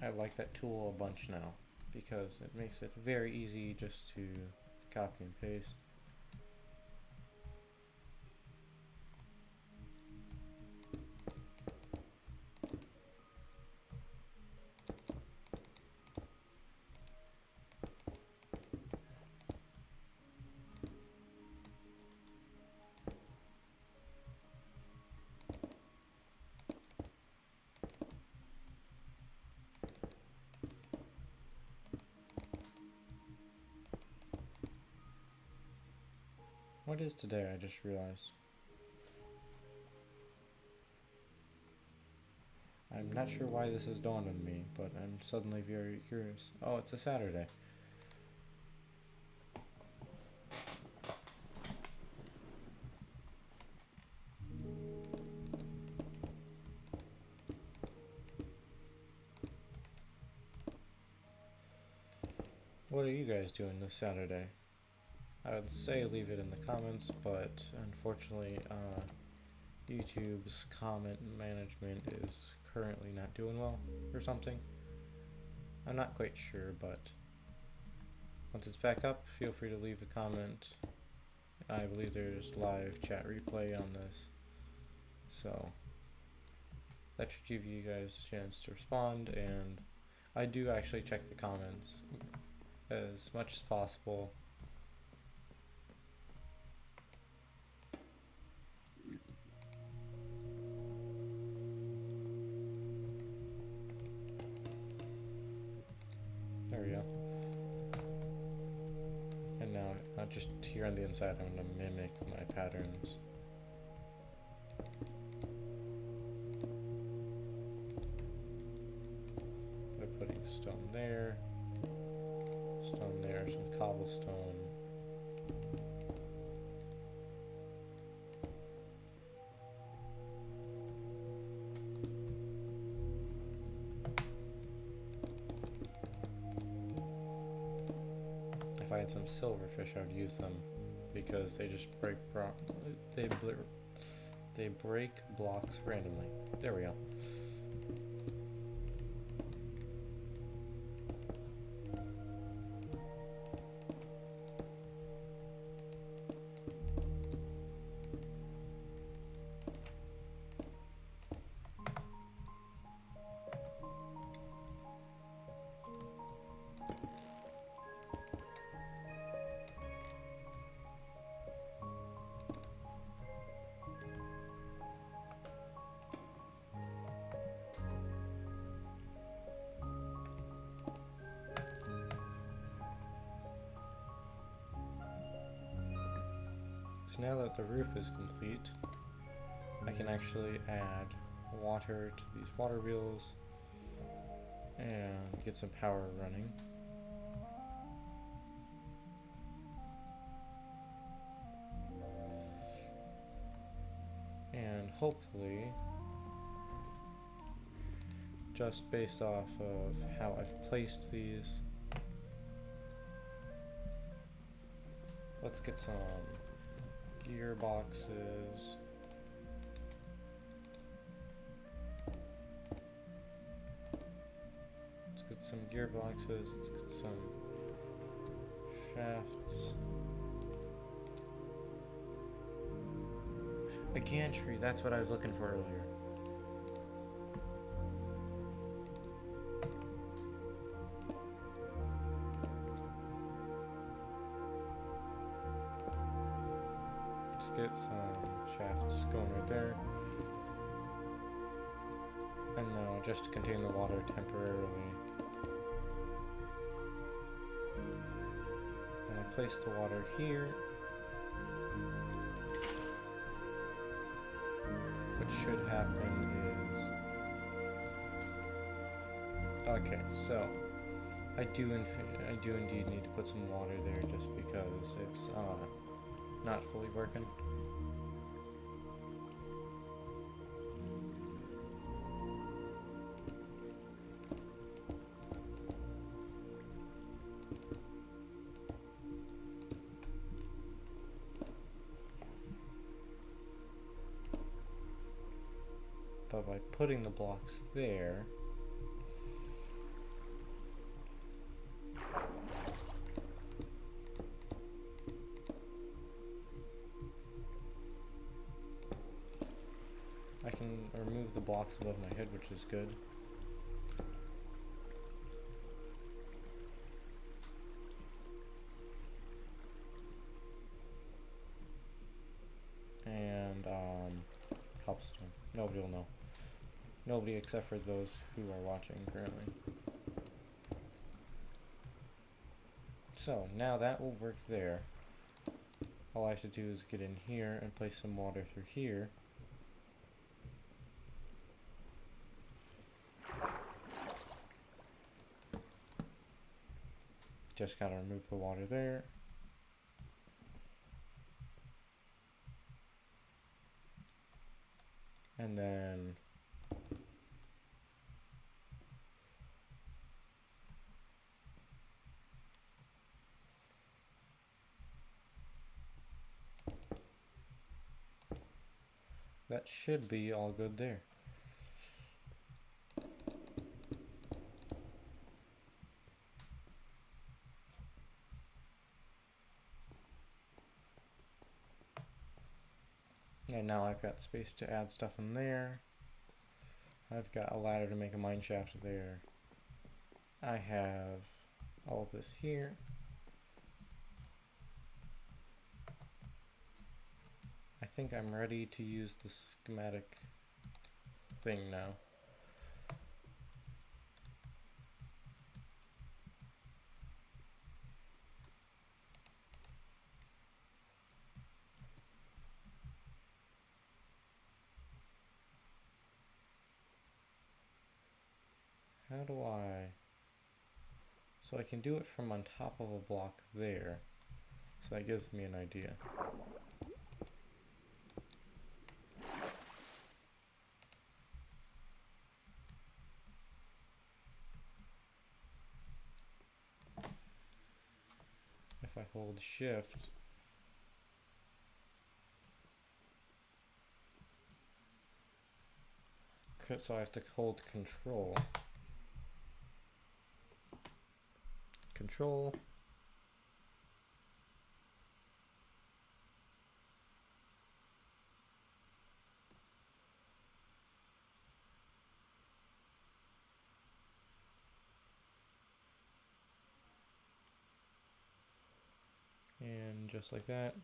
I like that tool a bunch now because it makes it very easy just to copy and paste. What is today? I just realized. I'm not sure why this has dawned on me, but I'm suddenly very curious. Oh, it's a Saturday. What are you guys doing this Saturday? I would say leave it in the comments, but unfortunately, YouTube's comment management is currently not doing well or something. I'm not quite sure, but once it's back up, feel free to leave a comment. I believe there's live chat replay on this, so that should give you guys a chance to respond, and I do actually check the comments as much as possible. There we go. And now, just here on the inside, I'm going to mimic my patterns. By putting stone there, some cobblestone. If I had some silverfish, I would use them because they just break they break blocks randomly. There we go. So now that the roof is complete, I can actually add water to these water wheels and get some power running. And hopefully, just based off of how I've placed these, let's get some gearboxes. Let's get some gearboxes, let's get some shafts. A gantry, that's what I was looking for earlier. Get some shafts going right there, and now just to contain the water temporarily, and I place the water here, what should happen is, okay, so I do indeed need to put some water there just because it's not fully working. But by putting the blocks there, I can remove the blocks above my head, which is good. And cobblestone. Nobody will know. Nobody except for those who are watching currently. So now that will work there. All I have to do is get in here and place some water through here. Just gotta remove the water there. And then That should be all good there. And now I've got space to add stuff in there. I've got a ladder to make a mine shaft there. I have all of this here. I think I'm ready to use the schematic thing now. How do I... So I can do it from on top of a block there. So that gives me an idea. If I hold shift, so I have to hold control. Control. And just like that.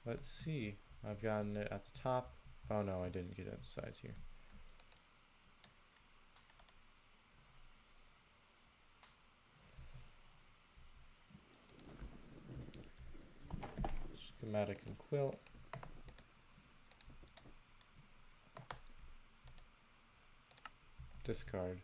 Let's see. I've gotten it at the top. Oh no, I didn't get it at the sides here. Schematic and quilt. Discard.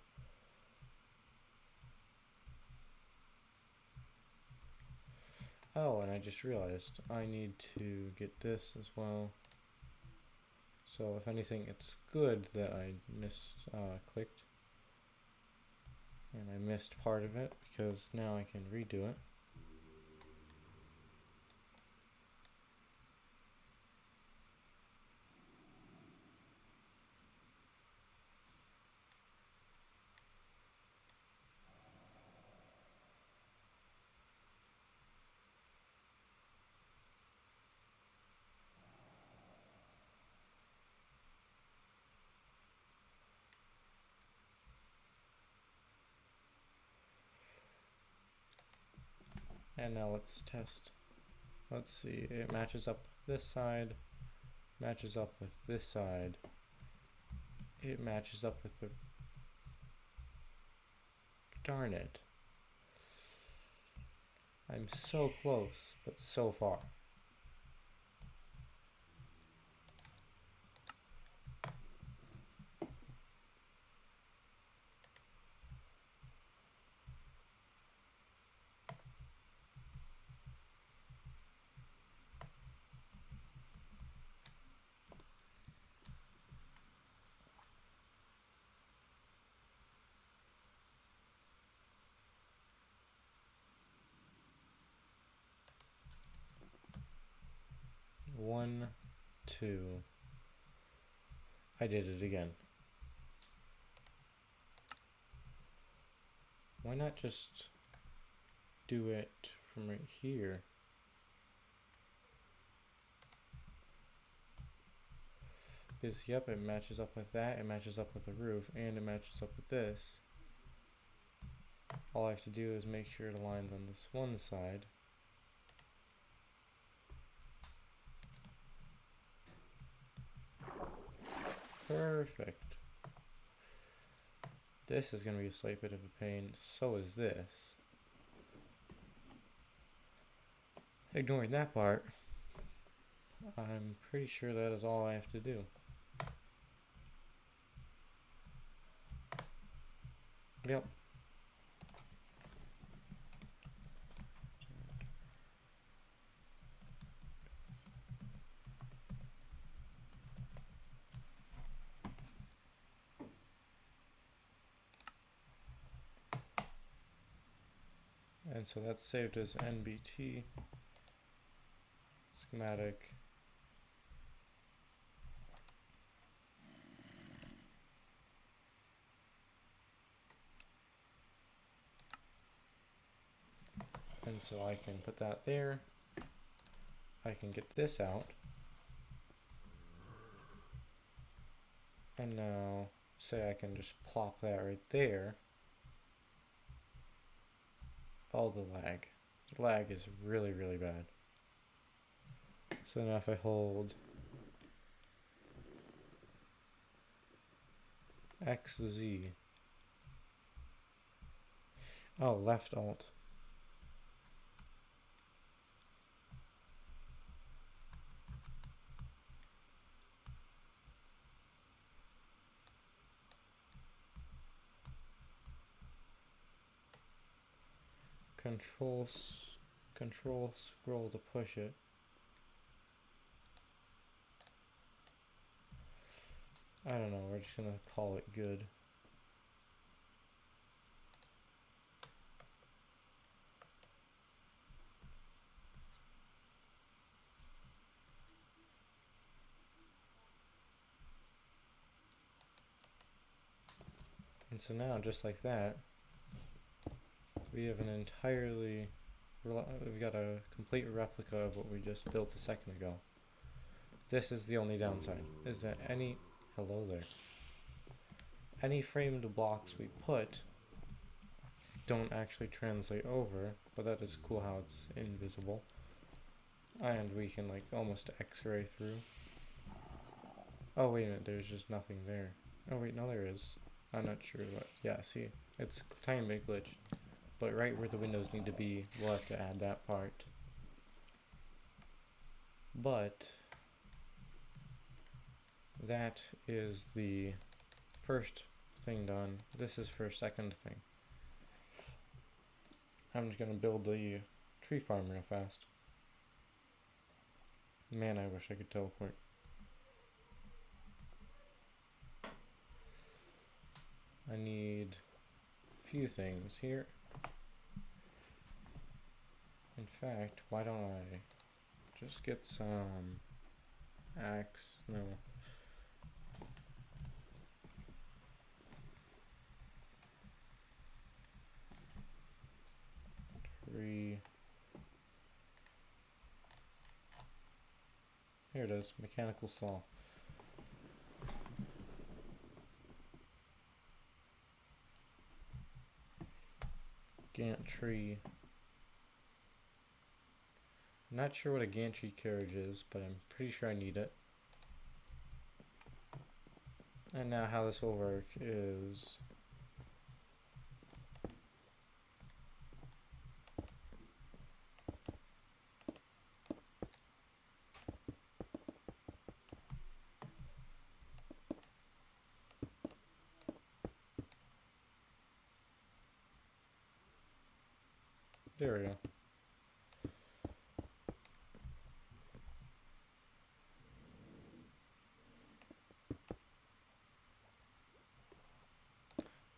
Oh, and I just realized I need to get this as well. So if anything, it's good that I clicked. And I missed part of it because now I can redo it. And now let's test. Let's see, it matches up with this side, matches up with this side, it matches up with the... Darn it. I'm so close, but so far. One, two. I did it again. Why not just do it from right here? Because, yep, it matches up with that, it matches up with the roof, and it matches up with this. All I have to do is make sure it aligns on this one side. Perfect. This is going to be a slight bit of a pain, so is this. Ignoring that part, I'm pretty sure that is all I have to do. Yep. And so that's saved as NBT schematic And so I can put that there. I can get this out. And now, say I can just plop that right there. Oh, the lag. The lag is really, really bad. So now if I hold XZ. Oh, left alt. Control scroll to push it. I don't know, we're just gonna call it good. And so now, just like that, we have an we've got a complete replica of what we just built a second ago. This is the only downside, is that hello there. Any framed blocks we put don't actually translate over, but that is cool how it's invisible. And we can like almost x-ray through. Oh wait a minute, there's just nothing there. Oh wait, no there is. I'm not sure what, yeah, see, it's a tiny bit glitched. But right where the windows need to be, we'll have to add that part. But that is the first thing done. This is for second thing. I'm just gonna build the tree farm real fast. Man, I wish I could teleport. I need a few things here. In fact, why don't I just get some axe? No. Tree. Here it is, mechanical saw. Gantry. I'm not sure what a gantry carriage is, but I'm pretty sure I need it. And now how this will work is there we go.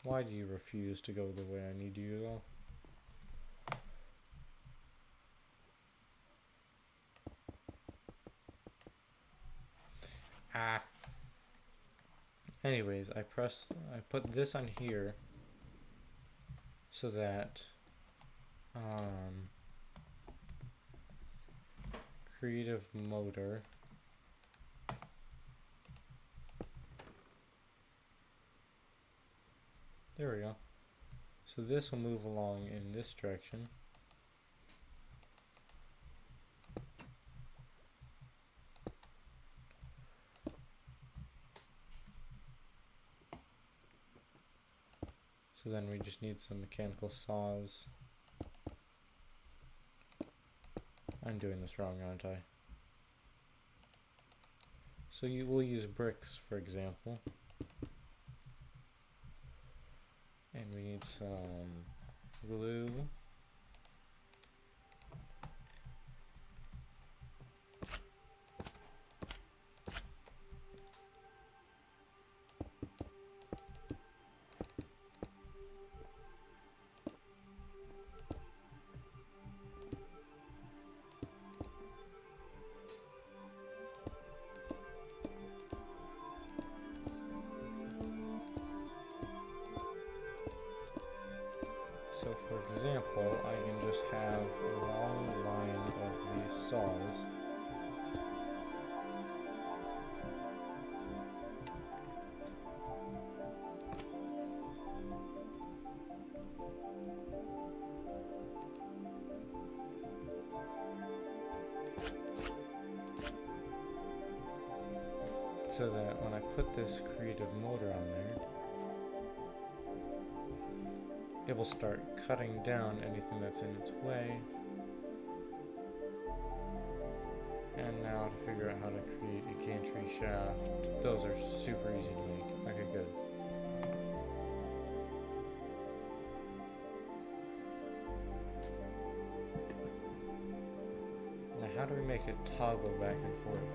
Why do you refuse to go the way I need you to go? Ah. Anyways, I put this on here so that creative motor there we go. So this will move along in this direction. So then we just need some mechanical saws. I'm doing this wrong, aren't I? So you will use bricks, for example. And we need some glue. So for example, I can just have a long line of these saws. So that when I put this creative motor on there, it will start cutting down anything that's in its way. And now to figure out how to create a gantry shaft, those are super easy to make. Okay, good. Now how do we make it toggle back and forth?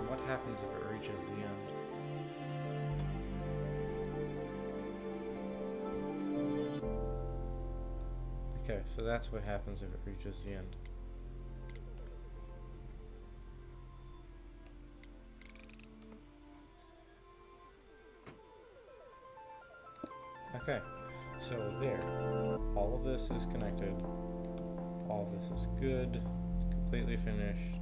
What happens if it reaches the end? Okay, so that's what happens if it reaches the end. Okay, so there. All of this is connected. All of this is good. It's completely finished.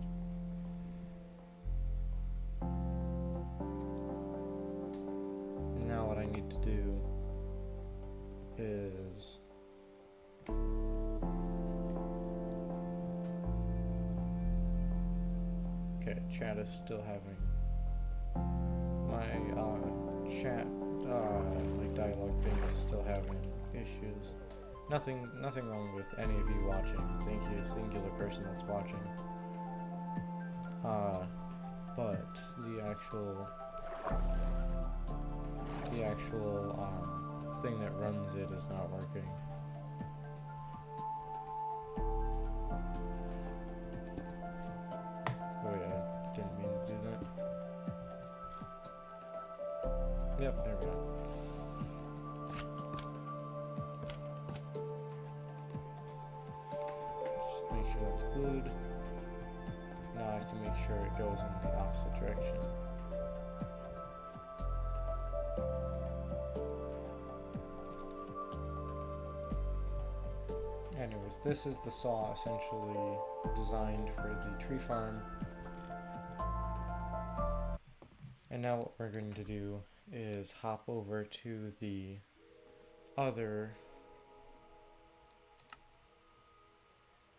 Now what I need to do is okay, chat is still having my chat like dialogue thing is still having issues. Nothing wrong with any of you watching. Thank you, singular person that's watching. But the actual thing that runs it is not working. Oh yeah, I didn't mean to do that. Yep, there we go. Just make sure that's glued. Now I have to make sure it goes in the opposite direction. Anyways, this is the saw essentially designed for the tree farm. And now what we're going to do is hop over to the other.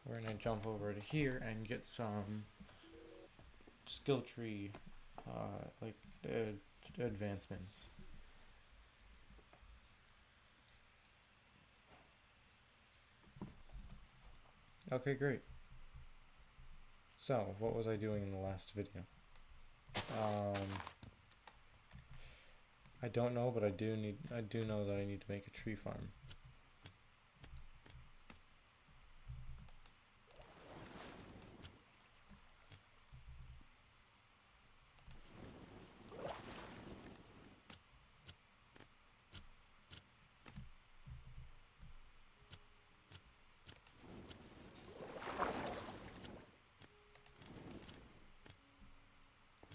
We're going to jump over to here and get some skill tree advancements. Okay, great. So, what was I doing in the last video? I don't know, but I do know that I need to make a tree farm.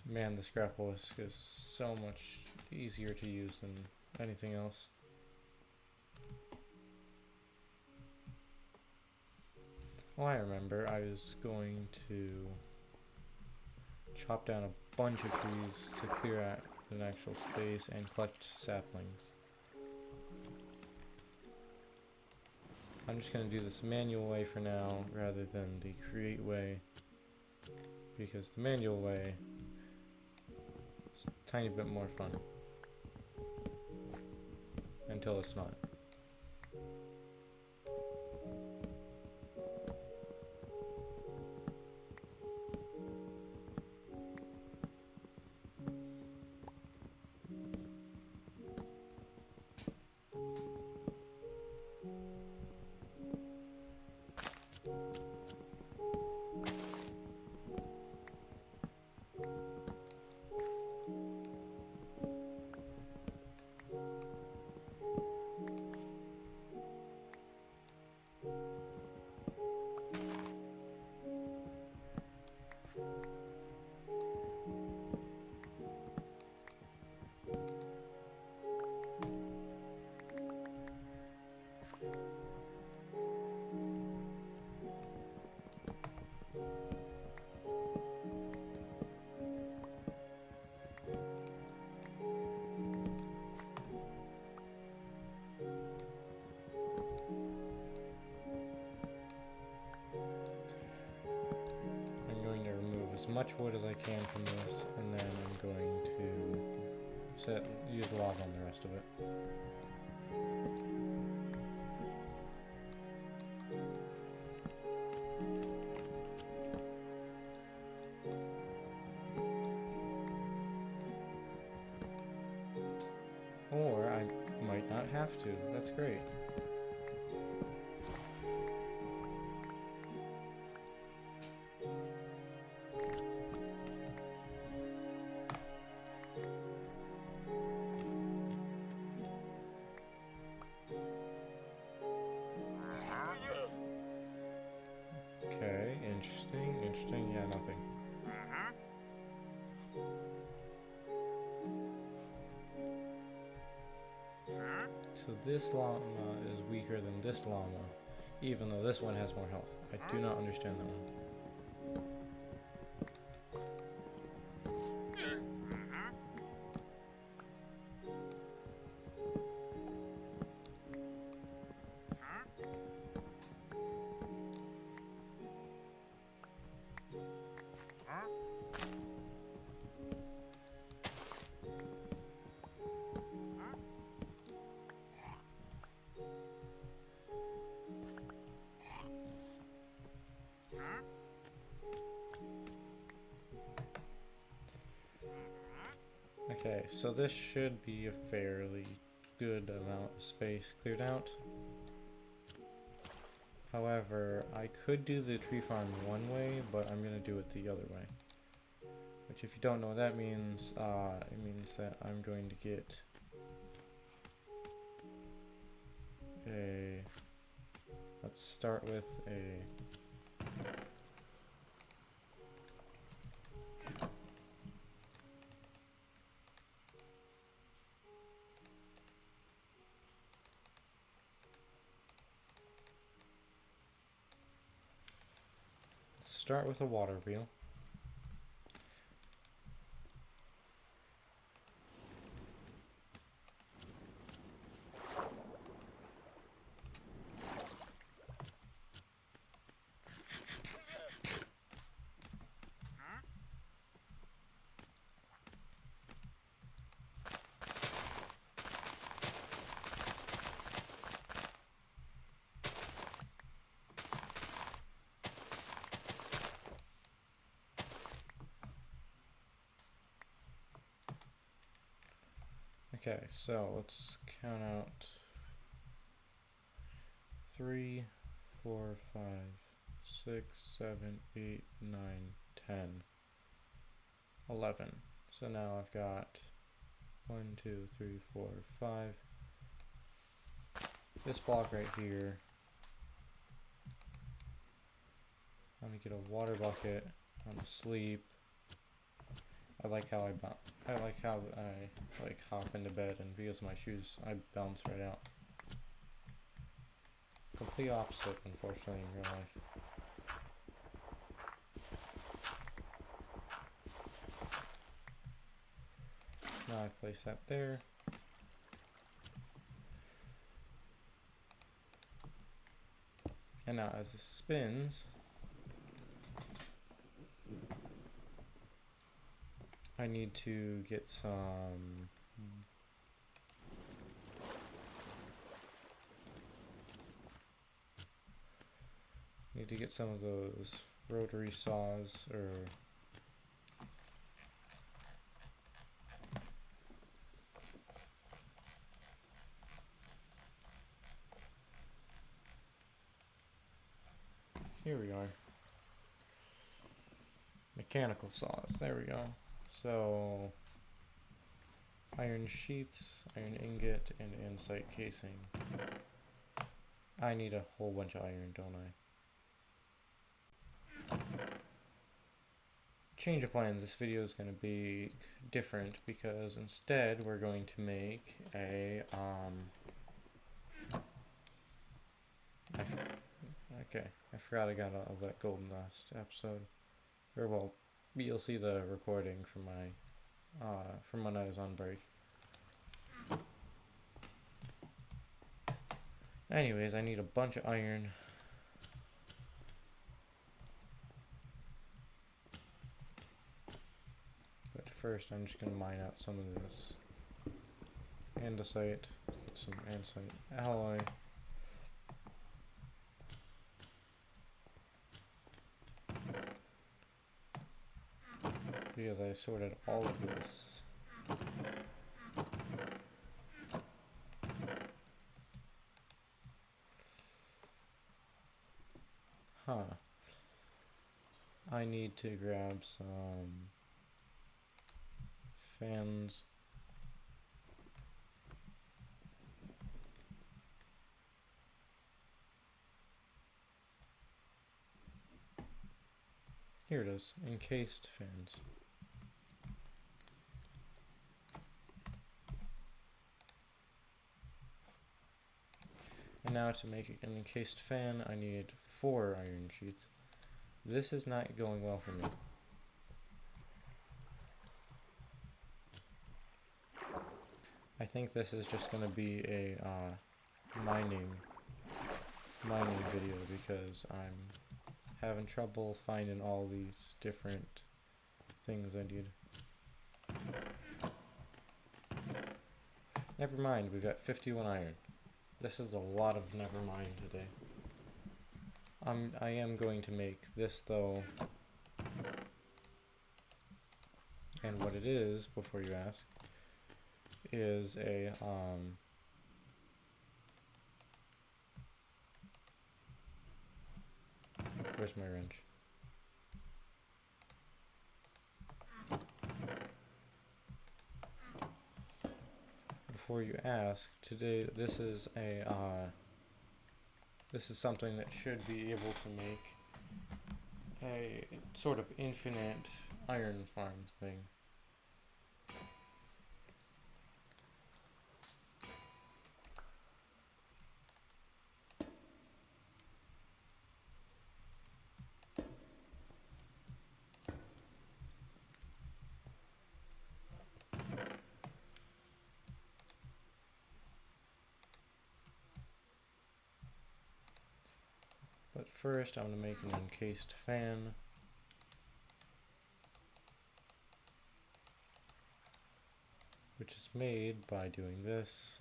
Man, the scrapple whisk is so much easier to use than anything else. Oh, I remember. I was going to chop down a bunch of trees to clear out an actual space and collect saplings. I'm just going to do this manual way for now rather than the create way, because the manual way is a tiny bit more fun until it's not. as much wood as I can from this, and then I'm going to use lava on the rest of it. Or I might not have to. That's great. Okay, interesting. Yeah, nothing. So this llama is weaker than this llama, even though this one has more health. I do not understand that one. Okay, so this should be a fairly good amount of space cleared out. However, I could do the tree farm one way, but I'm going to do it the other way. Which, if you don't know what that means, it means that I'm going to get a... Let's start with a... Start with a water wheel. Okay, so let's count out 3, 4, 5, 6, 7, 8, 9, 10, 11. So now I've got 1, 2, 3, 4, 5. This block right here. I'm gonna get a water bucket. I'm asleep. I like how I hop into bed, and because of my shoes, I bounce right out. Complete opposite, unfortunately, in real life. So now I place that there. And now as it spins, I need to get some of those rotary saws, or here we are. Mechanical saws, there we go. So, iron sheets, iron ingot, and andesite casing. I need a whole bunch of iron, don't I? Change of plans, this video is going to be different because instead we're going to make a, okay, I forgot I got all that golden last episode. Or well, you'll see the recording from my, from when I was on break. Anyways, I need a bunch of iron. first I'm just going to mine out some of this andesite, get some andesite alloy. Because I sorted all of this. Huh. I need to grab some fans. Here it is, encased fans. And now to make an encased fan, I need 4 iron sheets. This is not going well for me. I think this is just going to be a mining video because I'm having trouble finding all these different things I need. Never mind, we've got 51 iron. This is a lot of never mind today. I am going to make this though, and what it is, before you ask, is a where's my wrench? Before you ask, today this is a this is something that should be able to make a sort of infinite iron farm thing. But first I'm going to make an encased fan. Which is made by doing this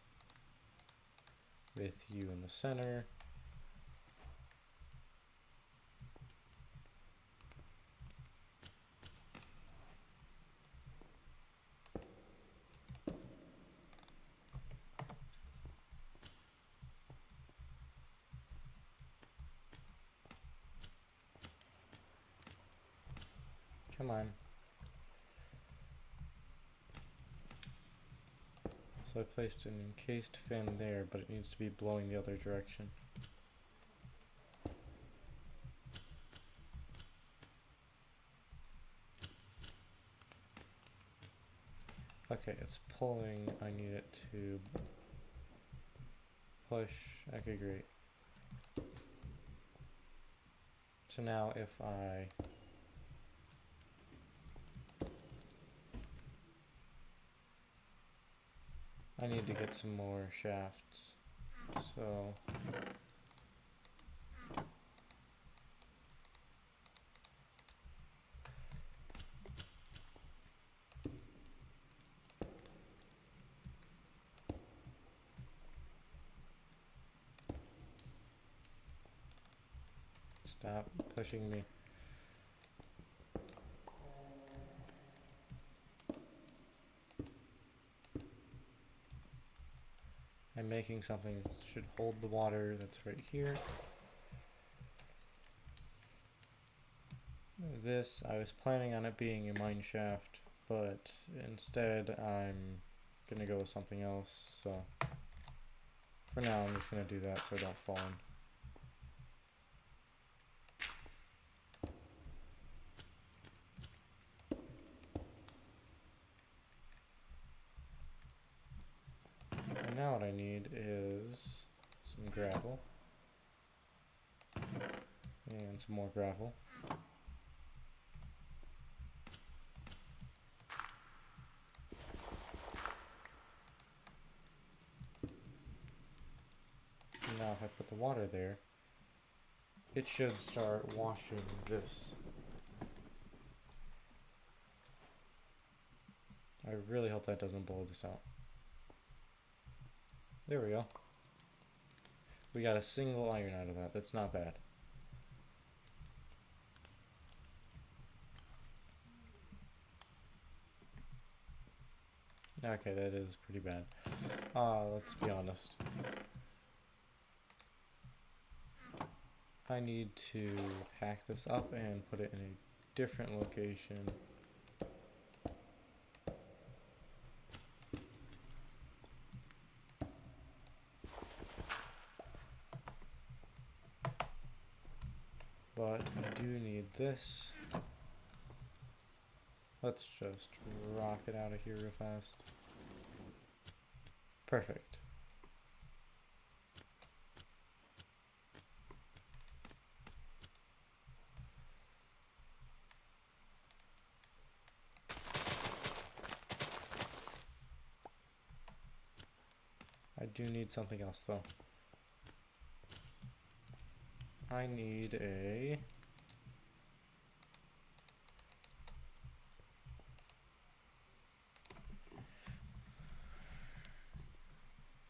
with you in the center. Come on. So I placed an encased fan there, but it needs to be blowing the other direction. Okay, it's pulling. I need it to push. Okay, great. So now if I need to get some more shafts, so stop pushing me. I'm making something that should hold the water that's right here. This, I was planning on it being a mine shaft, but instead I'm gonna go with something else, so for now I'm just gonna do that so I don't fall in. And now what I need is some gravel and some more gravel. And now if I put the water there, it should start washing this. I really hope that doesn't blow this out. There we go. We got a single iron out of that. That's not bad. Okay, that is pretty bad. Let's be honest. I need to pack this up and put it in a different location. But I do need this. Let's just rock it out of here real fast. Perfect. I do need something else though. I need a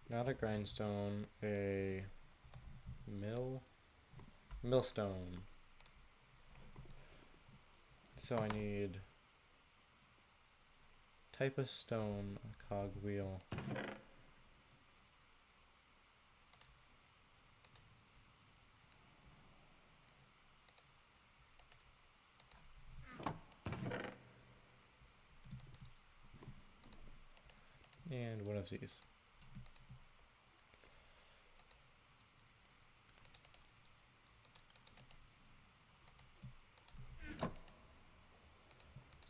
not a grindstone, a millstone. So I need type of stone, a cogwheel. And one of these.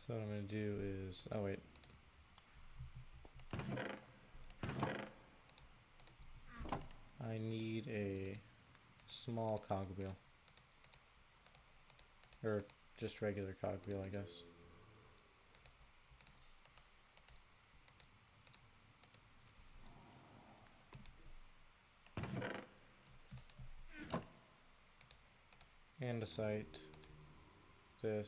So what I'm going to do is, oh wait. I need a small cogwheel. Or just regular cogwheel, I guess. Andesite, this,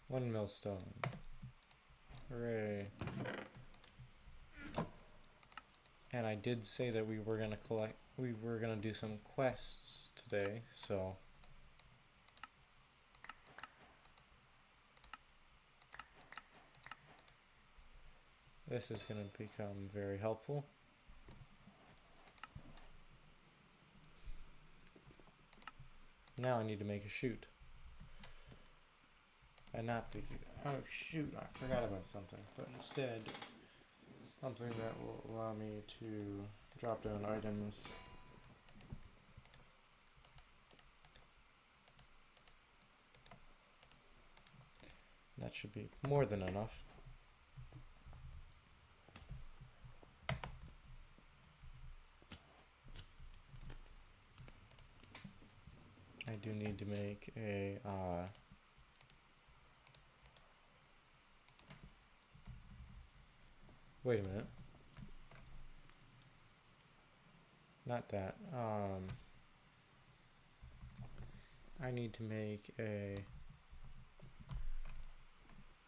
one millstone. Hooray. And I did say that we were gonna do some quests today, so this is gonna become very helpful. Now I need to make a chute. And not the, oh shoot, I forgot about something. But instead, something that will allow me to drop down items. That should be more than enough. I do need to make a wait a minute. Not that. I need to make a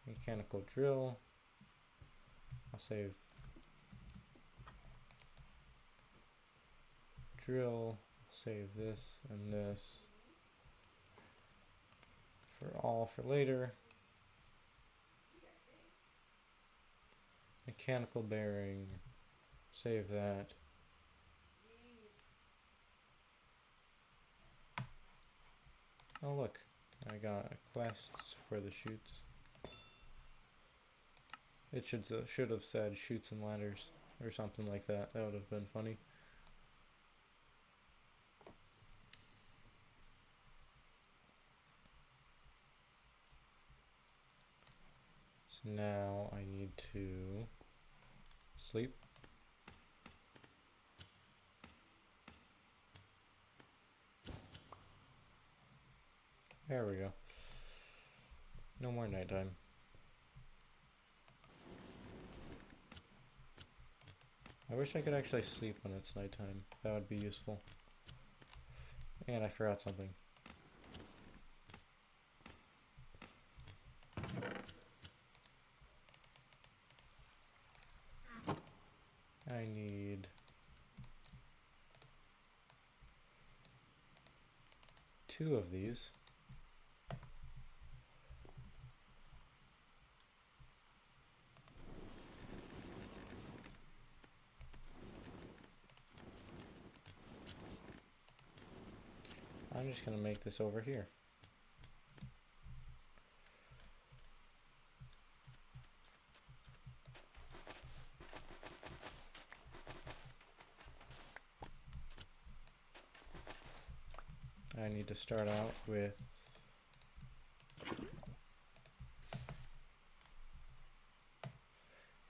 mechanical drill. I'll save drill, save this and this for later. Mechanical bearing, save that. Oh look, I got quests for the chutes. It should have said chutes and ladders or something like that. That would have been funny. So now I need to sleep. There we go. No more nighttime. I wish I could actually sleep when it's nighttime. That would be useful. And I forgot something. I need 2 of these. I'm just going to make this over here. I need to start out with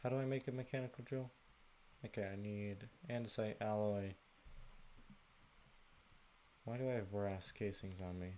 how do I make a mechanical drill? Okay, I need andesite alloy. Why do I have brass casings on me?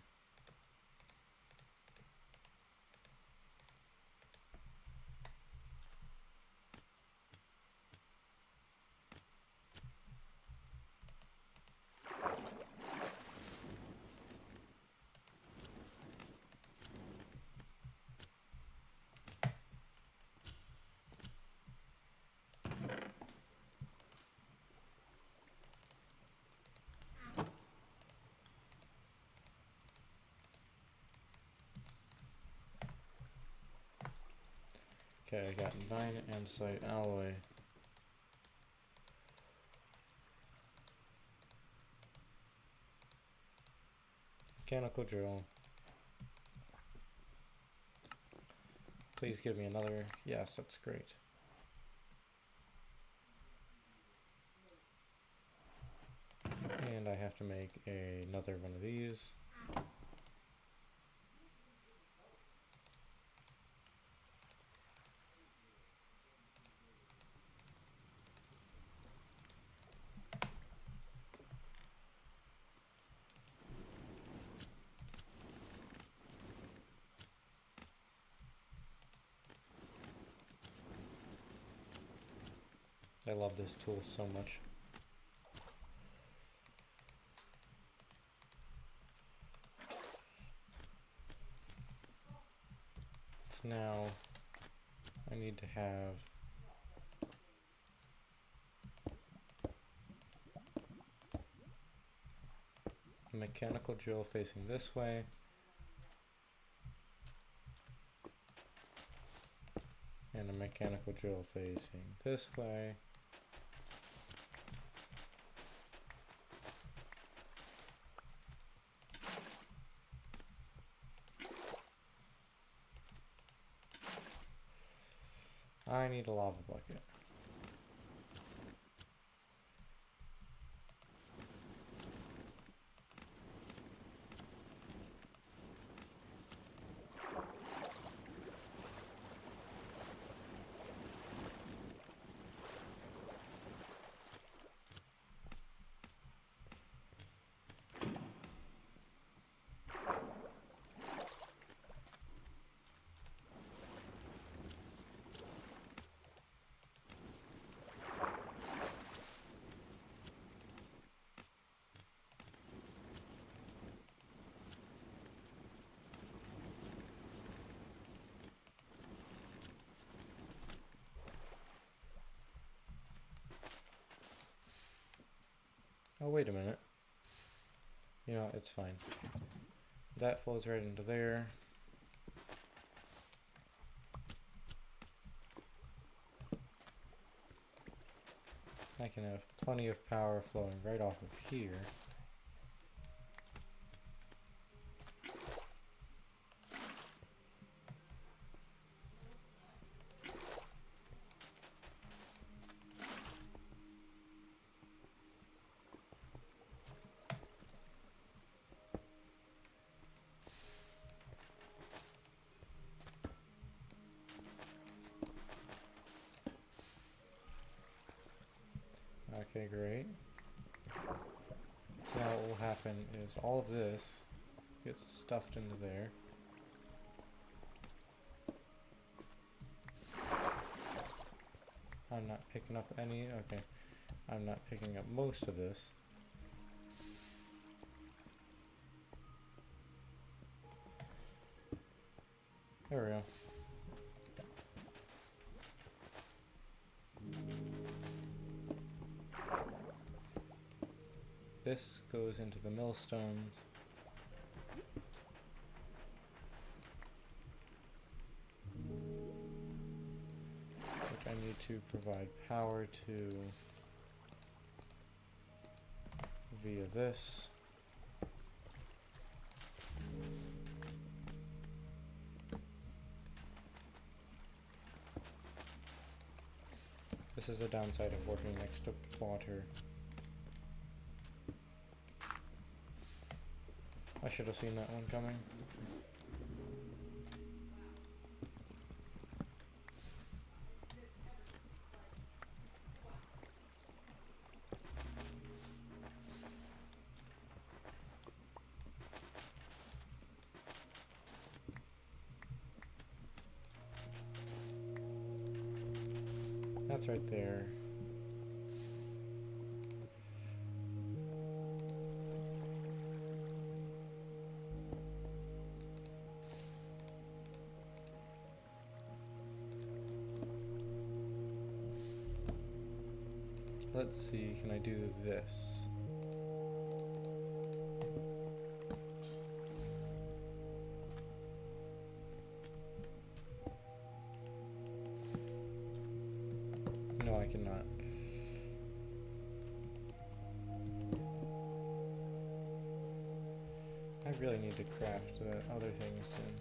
Okay, I got 9 andesite alloy. Mechanical drill. Please give me another. Yes, that's great. And I have to make another one of these. I love this tool so much. So now I need to have a mechanical drill facing this way. And a mechanical drill facing this way. I need a lava bucket. Oh, wait a minute. You know, it's fine. That flows right into there. I can have plenty of power flowing right off of here. Okay, great. So now what will happen is all of this gets stuffed into there. I'm not picking up any, okay. I'm not picking up most of this. There we go. this goes into the millstones. Which I need to provide power to via this. This is a downside of working next to water. I should have seen that one coming. That's right there. Let's see, can I do this? No, I cannot. I really need to craft other things soon.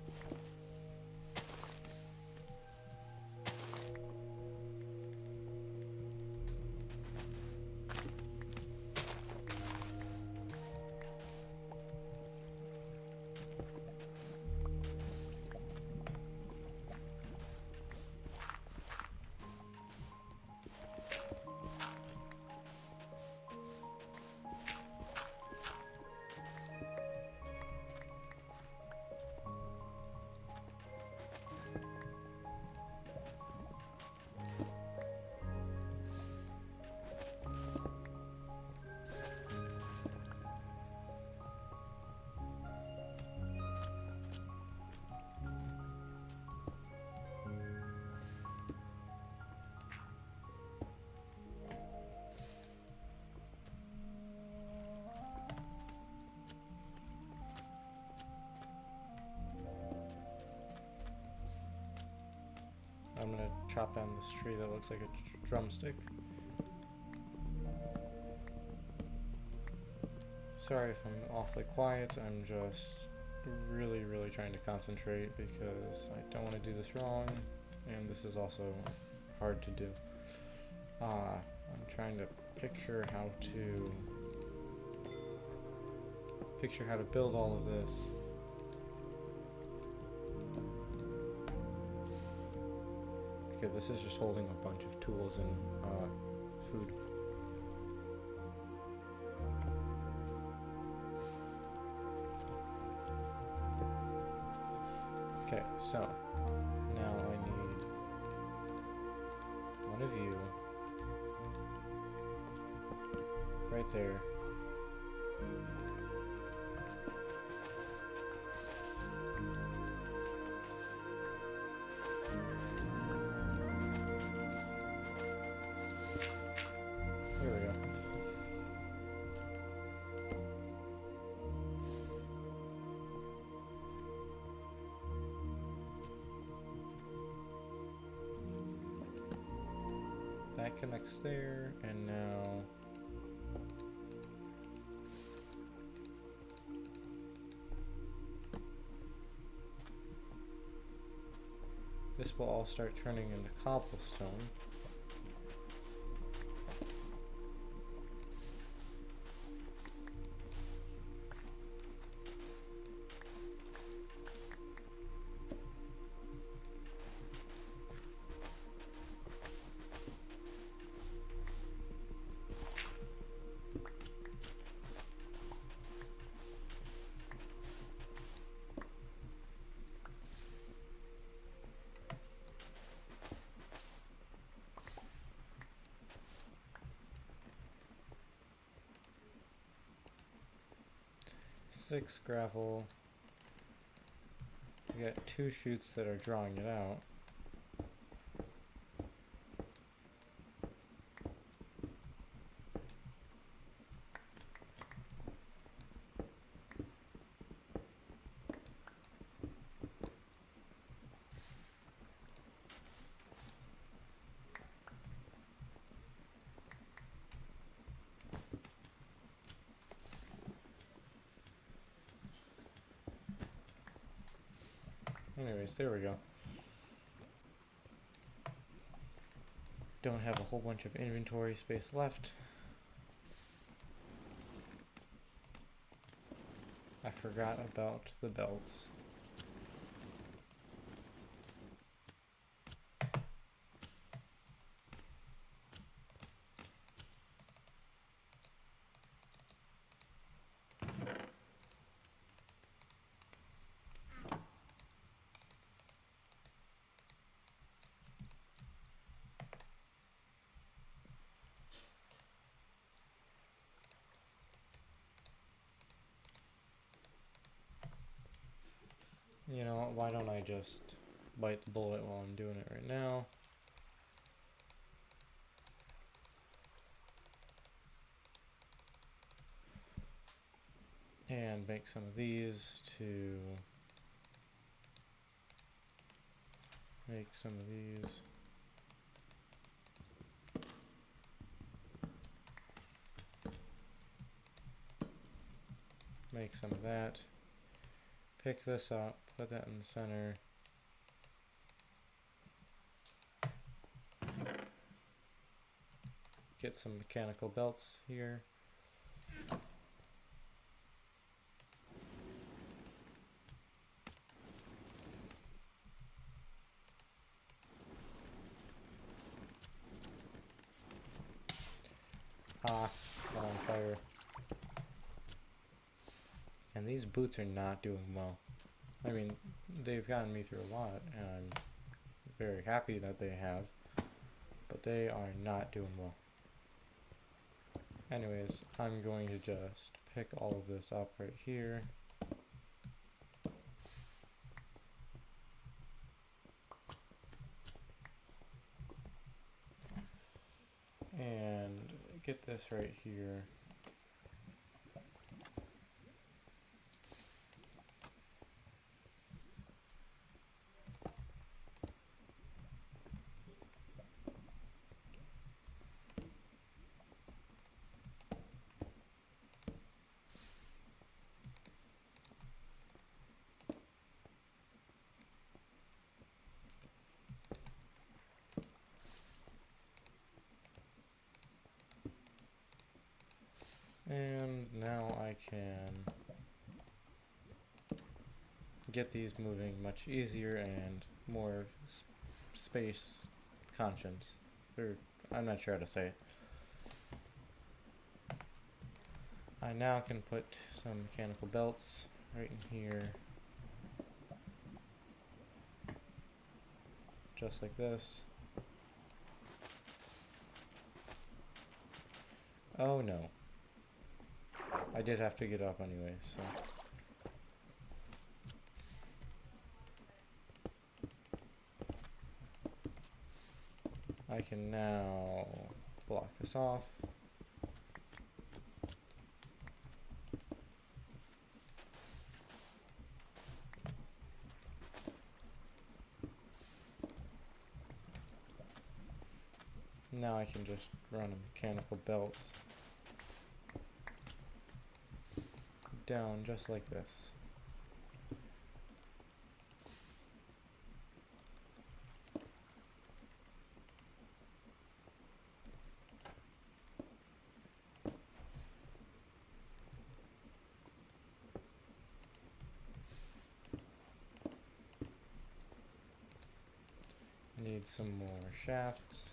I'm gonna chop down this tree that looks like a drumstick. Sorry if I'm awfully quiet, I'm just really trying to concentrate because I don't want to do this wrong, and this is also hard to do. I'm trying to picture how to build all of this. Okay, this is just holding a bunch of tools and food. Okay, so now I need one of you right there. There we go. That connects there, and now this will all start turning into cobblestone. Six gravel. We got 2 chutes that are drawing it out. Anyways, there we go. Don't have a whole bunch of inventory space left. I forgot about the belts. You know, why don't I just bite the bullet while I'm doing it right now? And make some of these to make some of these. Make some of that. Pick this up, put that in the center. Get some mechanical belts here. Ah, got on fire. And these boots are not doing well. I mean, they've gotten me through a lot, and I'm very happy that they have, but they are not doing well. Anyways, I'm going to just pick all of this up right here. And get this right here. And now I can get these moving much easier and more space conscious. Or, I'm not sure how to say it. I now can put some mechanical belts right in here. Just like this. Oh no. I did have to get up anyway, so. I can now block this off. Now I can just run a mechanical belt down just like this. Need some more shafts.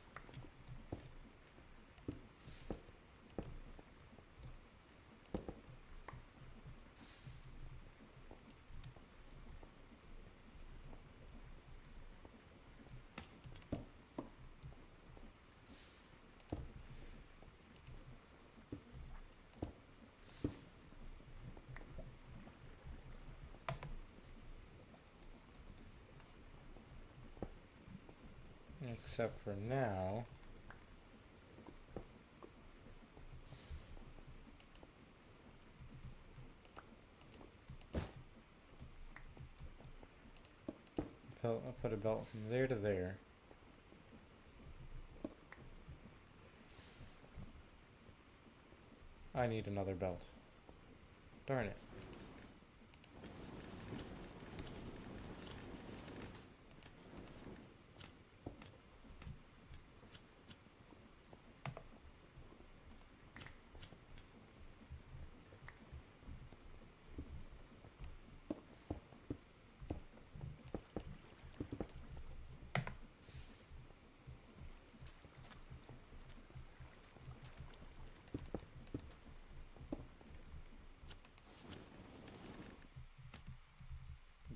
Except for now, I'll put a belt from there to there. I need another belt. Darn it.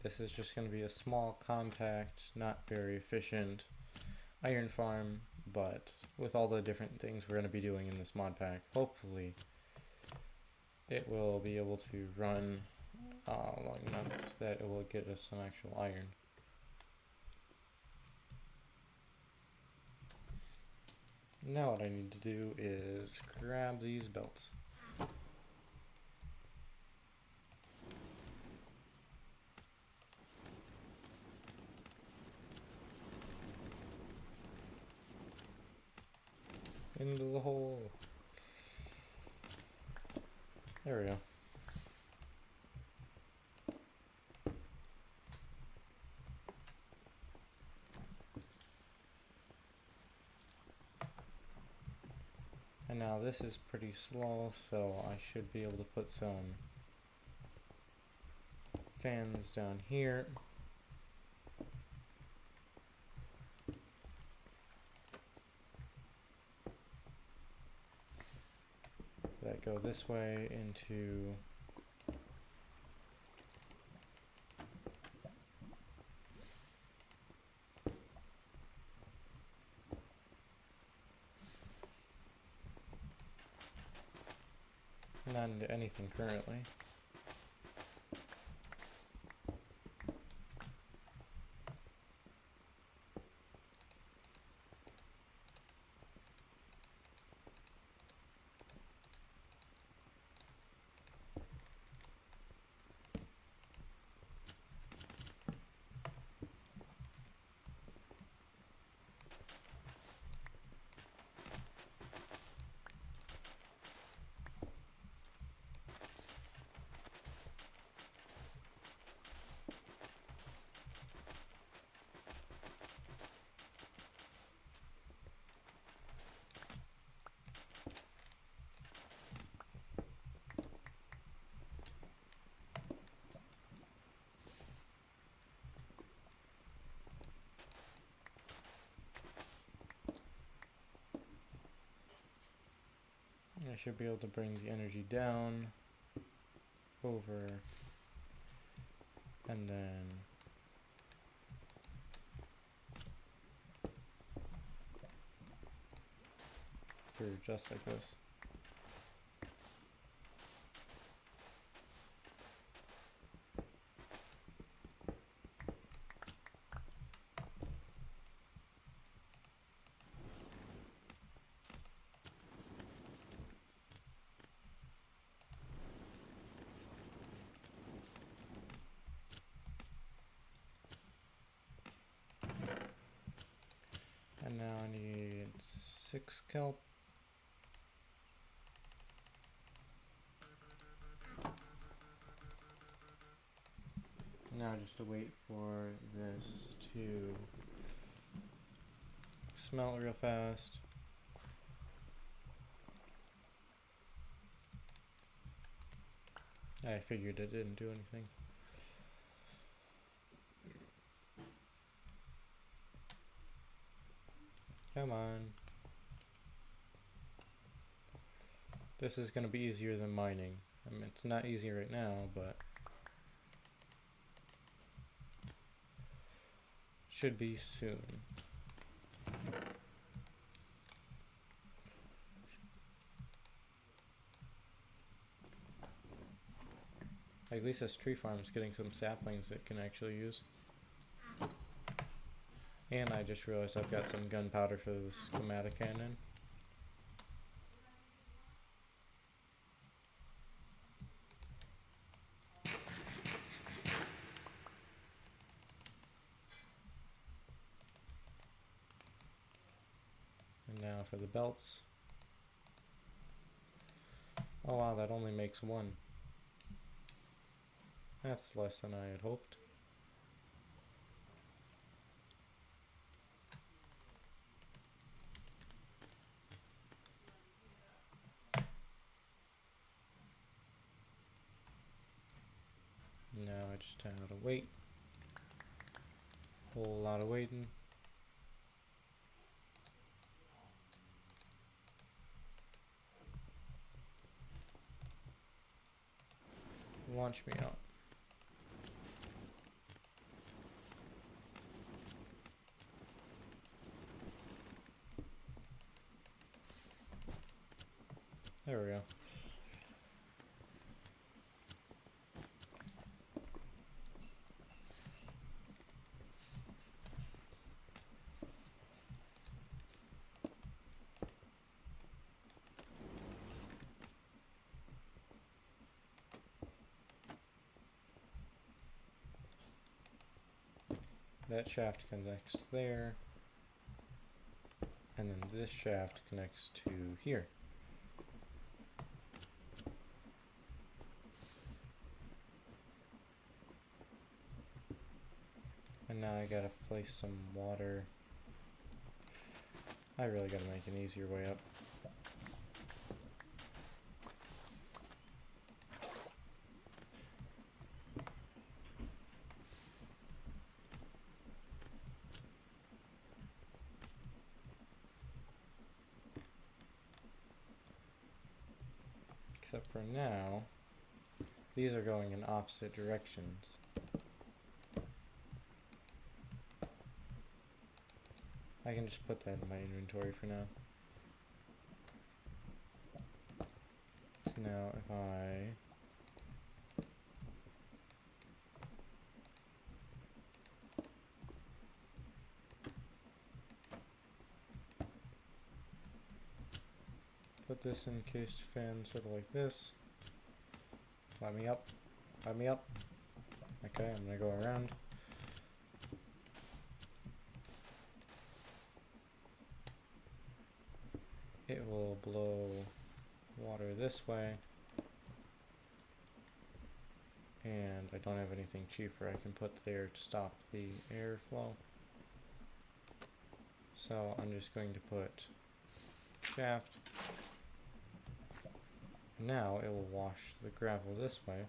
This is just going to be a small, compact, not very efficient iron farm, but with all the different things we're going to be doing in this mod pack, hopefully it will be able to run long enough that it will get us some actual iron. Now what I need to do is grab these belts. Into the hole. There we go. And now this is pretty slow, so I should be able to put some fans down here. That go this way into not into anything currently. I should be able to bring the energy down, over, and then through just like this. And now I need 6 kelp. Now just to wait for this to smelt real fast. I figured it didn't do anything. Come on. This is going to be easier than mining. I mean, it's not easy right now, but should be soon. At least this tree farm is getting some saplings that can actually use. And I just realized I've got some gunpowder for the schematic cannon. And now for the belts. Oh wow, that only makes 1. That's less than I had hoped. Now I just have to wait. Whole lot of waiting. Launch me out. That shaft connects there. And then this shaft connects to here. And now I gotta place some water. I really gotta make an easier way up. Except for now, these are going in opposite directions. I can just put that in my inventory for now. So now if I put this encased fan sort of like this. Let me up. Let me up. Okay, I'm gonna go around. It will blow water this way. And I don't have anything cheaper I can put there to stop the airflow. So I'm just going to put shaft. Now it will wash the gravel this way.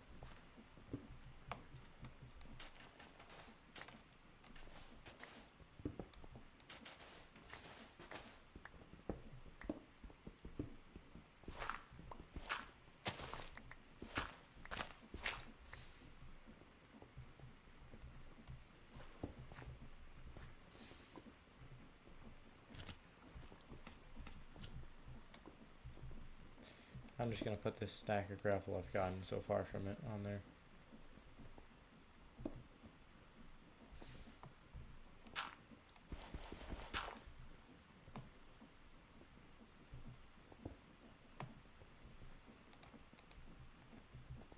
I'm just going to put this stack of gravel I've gotten so far from it on there.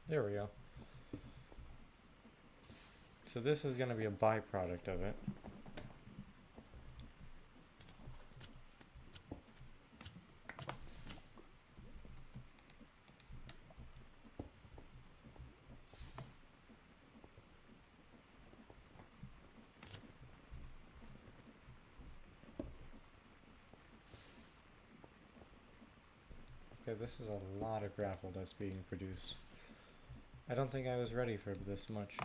There we go. So this is going to be a byproduct of it. Okay, this is a lot of gravel that's being produced. I don't think I was ready for this much.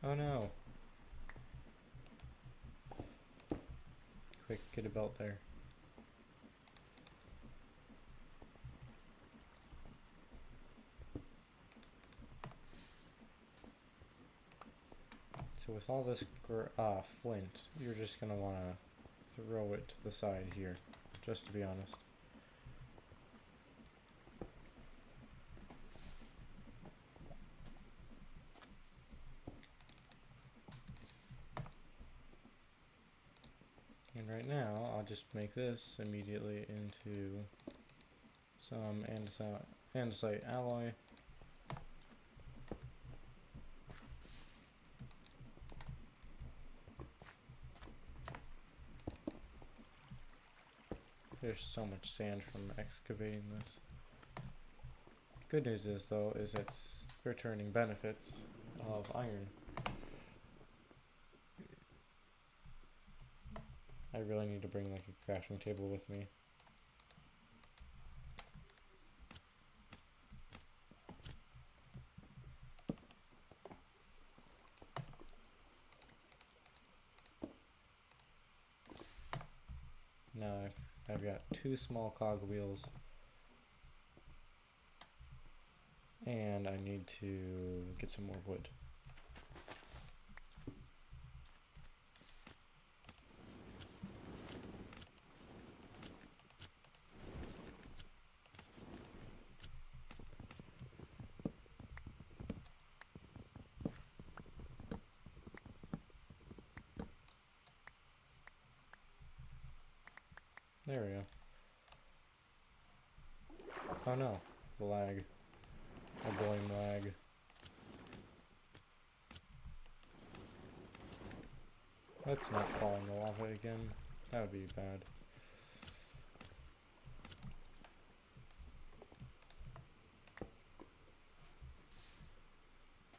Oh no. Quick, get a belt there. So with all this flint, you're just going to want to throw it to the side here, just to be honest. And right now, I'll just make this immediately into some andesite alloy. There's so much sand from excavating this. Good news is, though, is it's returning benefits of iron. I really need to bring like a crafting table with me. Now I've got 2 small cogwheels, and I need to get some more wood. There we go. Oh no, the lag. A boing lag. Let's not fall in the lava again. That would be bad.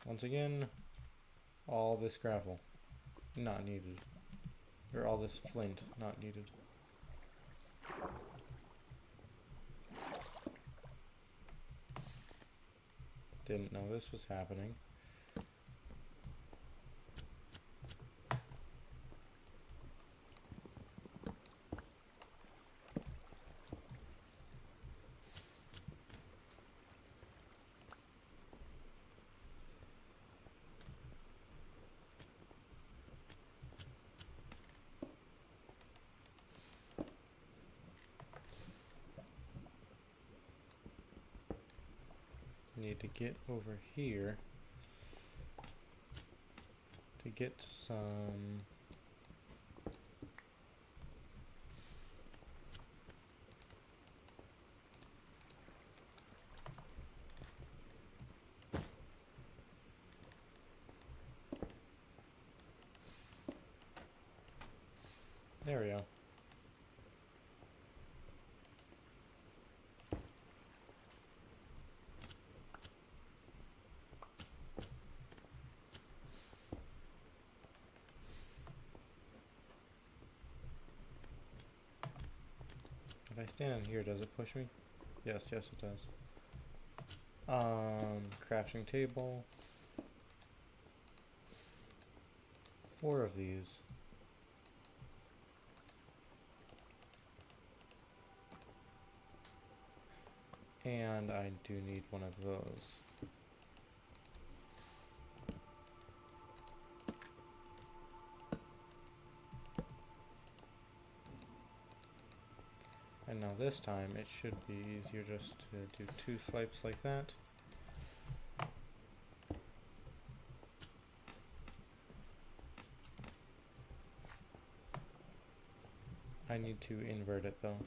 Once again, all this gravel, not needed. Or all this flint, not needed. Didn't know this was happening. Need to get over here to get some there we go. If I stand in here, does it push me? Yes, yes it does. Crafting table. 4 of these. And I do need one of those. And now this time it should be easier just to do 2 swipes like that. I need to invert it though.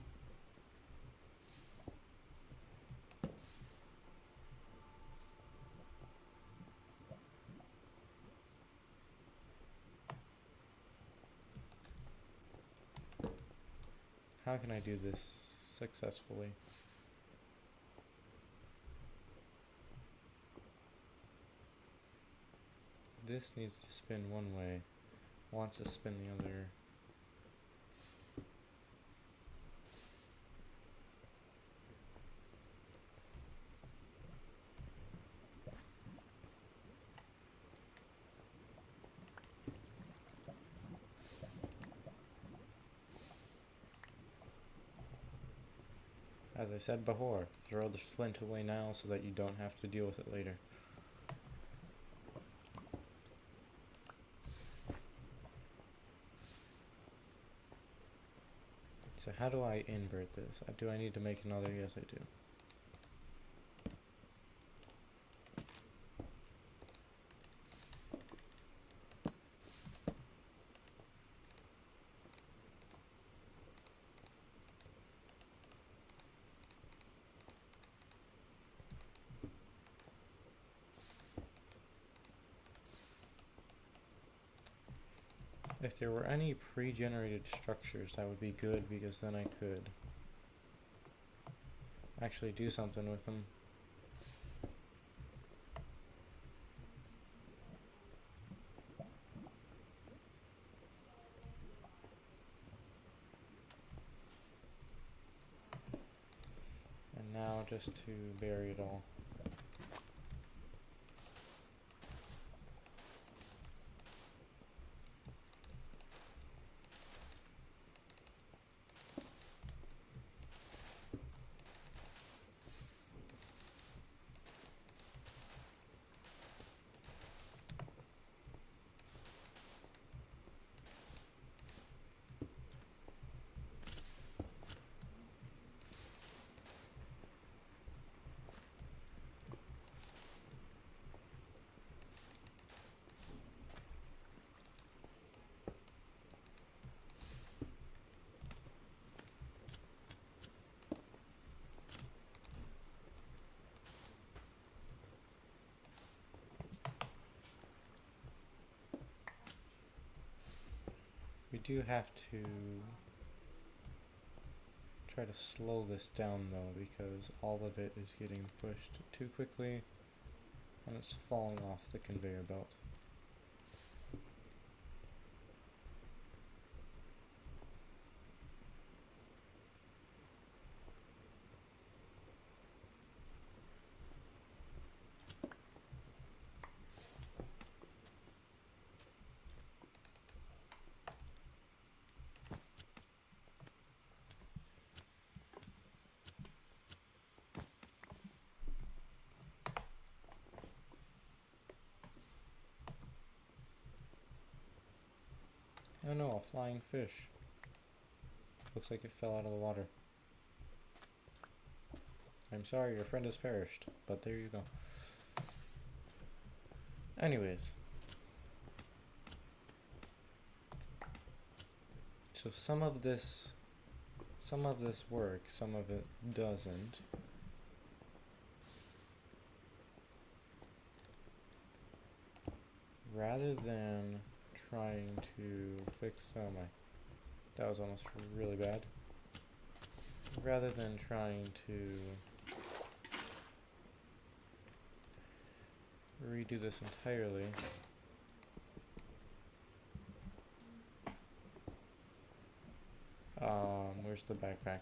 How can I do this successfully? This needs to spin one way, wants to spin the other. As I said before, throw the flint away now so that you don't have to deal with it later. So how do I invert this? Do I need to make another? Yes, I do. If there were any pre-generated structures, that would be good, because then I could actually do something with them. And now just to bury it all. do have to try to slow this down though, because all of it is getting pushed too quickly and it's falling off the conveyor belt. Oh no, a flying fish. Looks like it fell out of the water. I'm sorry, your friend has perished, but there you go. Anyways. So some of this works, some of it doesn't. Rather than trying to fix, that was almost really bad. Rather than trying to redo this entirely, where's the backpack?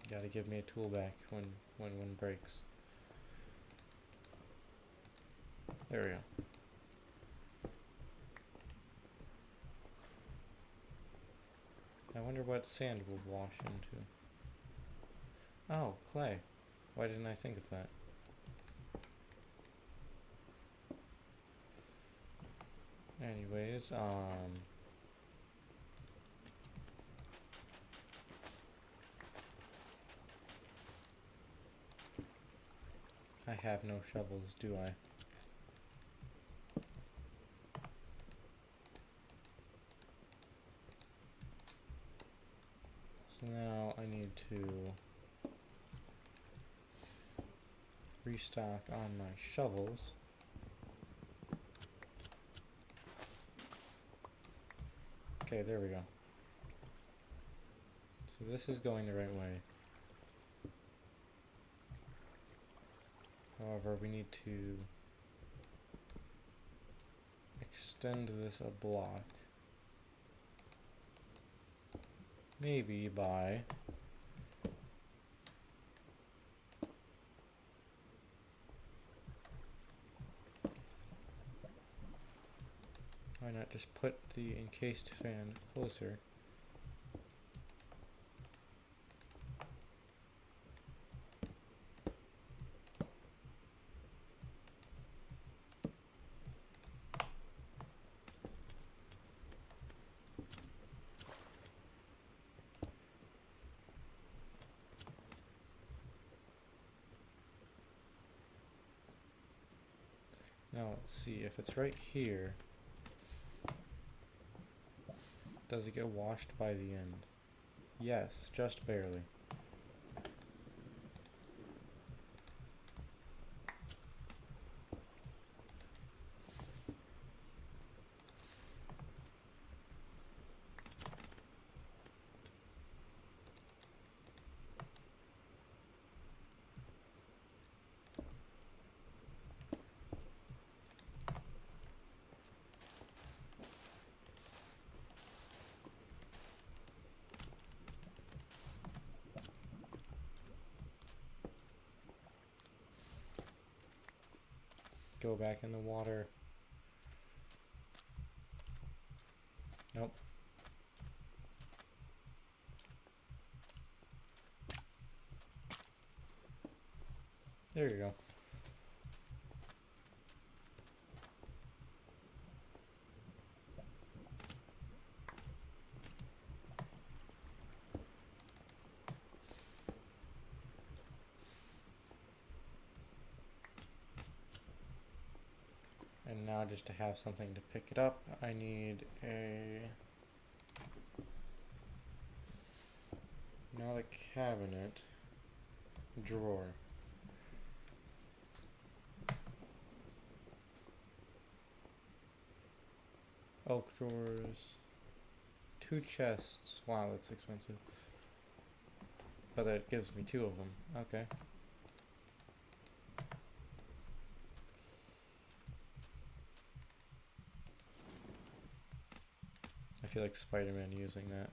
Gotta give me a tool back when one breaks. There we go. I wonder what sand will wash into. Oh, clay. Why didn't I think of that? Anyways, I have no shovels, do I? So now I need to restock on my shovels. Okay, there we go. So this is going the right way. However, we need to extend this a block. Maybe by why not just put the encased fan closer? Now let's see, if it's right here, does it get washed by the end? Yes, just barely. Go back in the water. Nope. There you go. And now just to have something to pick it up, I need not a cabinet, drawer. Oak drawers. 2 chests. Wow, that's expensive. But that gives me 2 of them. Okay. I feel like Spider-Man using that.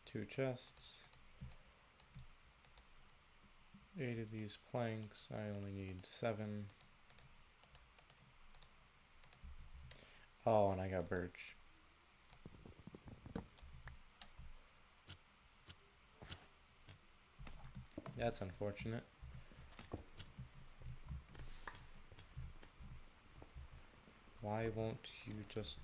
Two chests. 8 of these planks. I only need 7. Oh, and I got birch. That's unfortunate. Why won't you just...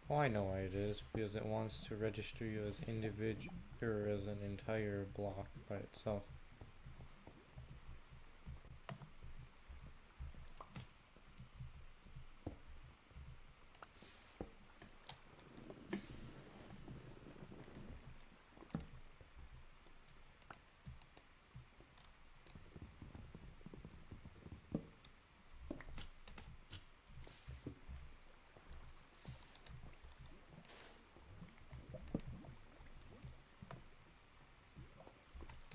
Oh, I know why it is. Because it wants to register you as individual, or as an entire block by itself.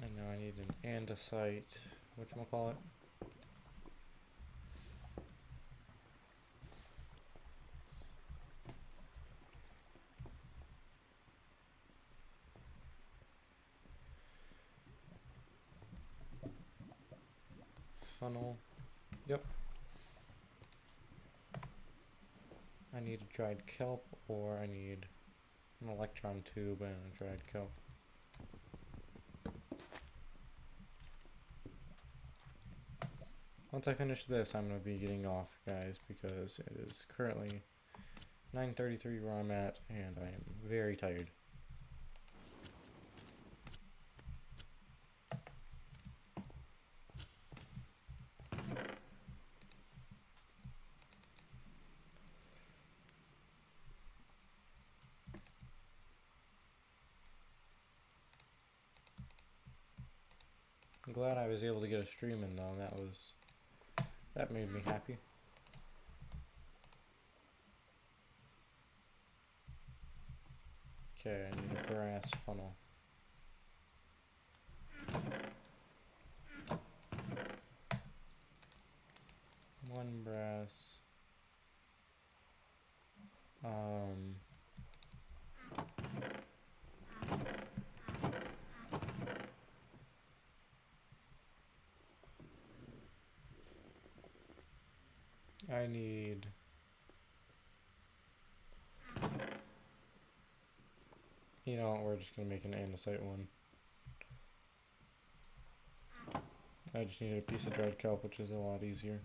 And now I need an andesite, whatchamacallit? Funnel. Yep. I need a dried kelp, or I need an electron tube and a dried kelp. Once I finish this, I'm going to be getting off, guys, because it is currently 9:33 where I'm at, and I am very tired. I'm glad I was able to get a stream in, though. That made me happy. Okay, I need a brass funnel. One brass. I need... You know what, we're just gonna make an andesite one. I just needed a piece of dried kelp, which is a lot easier.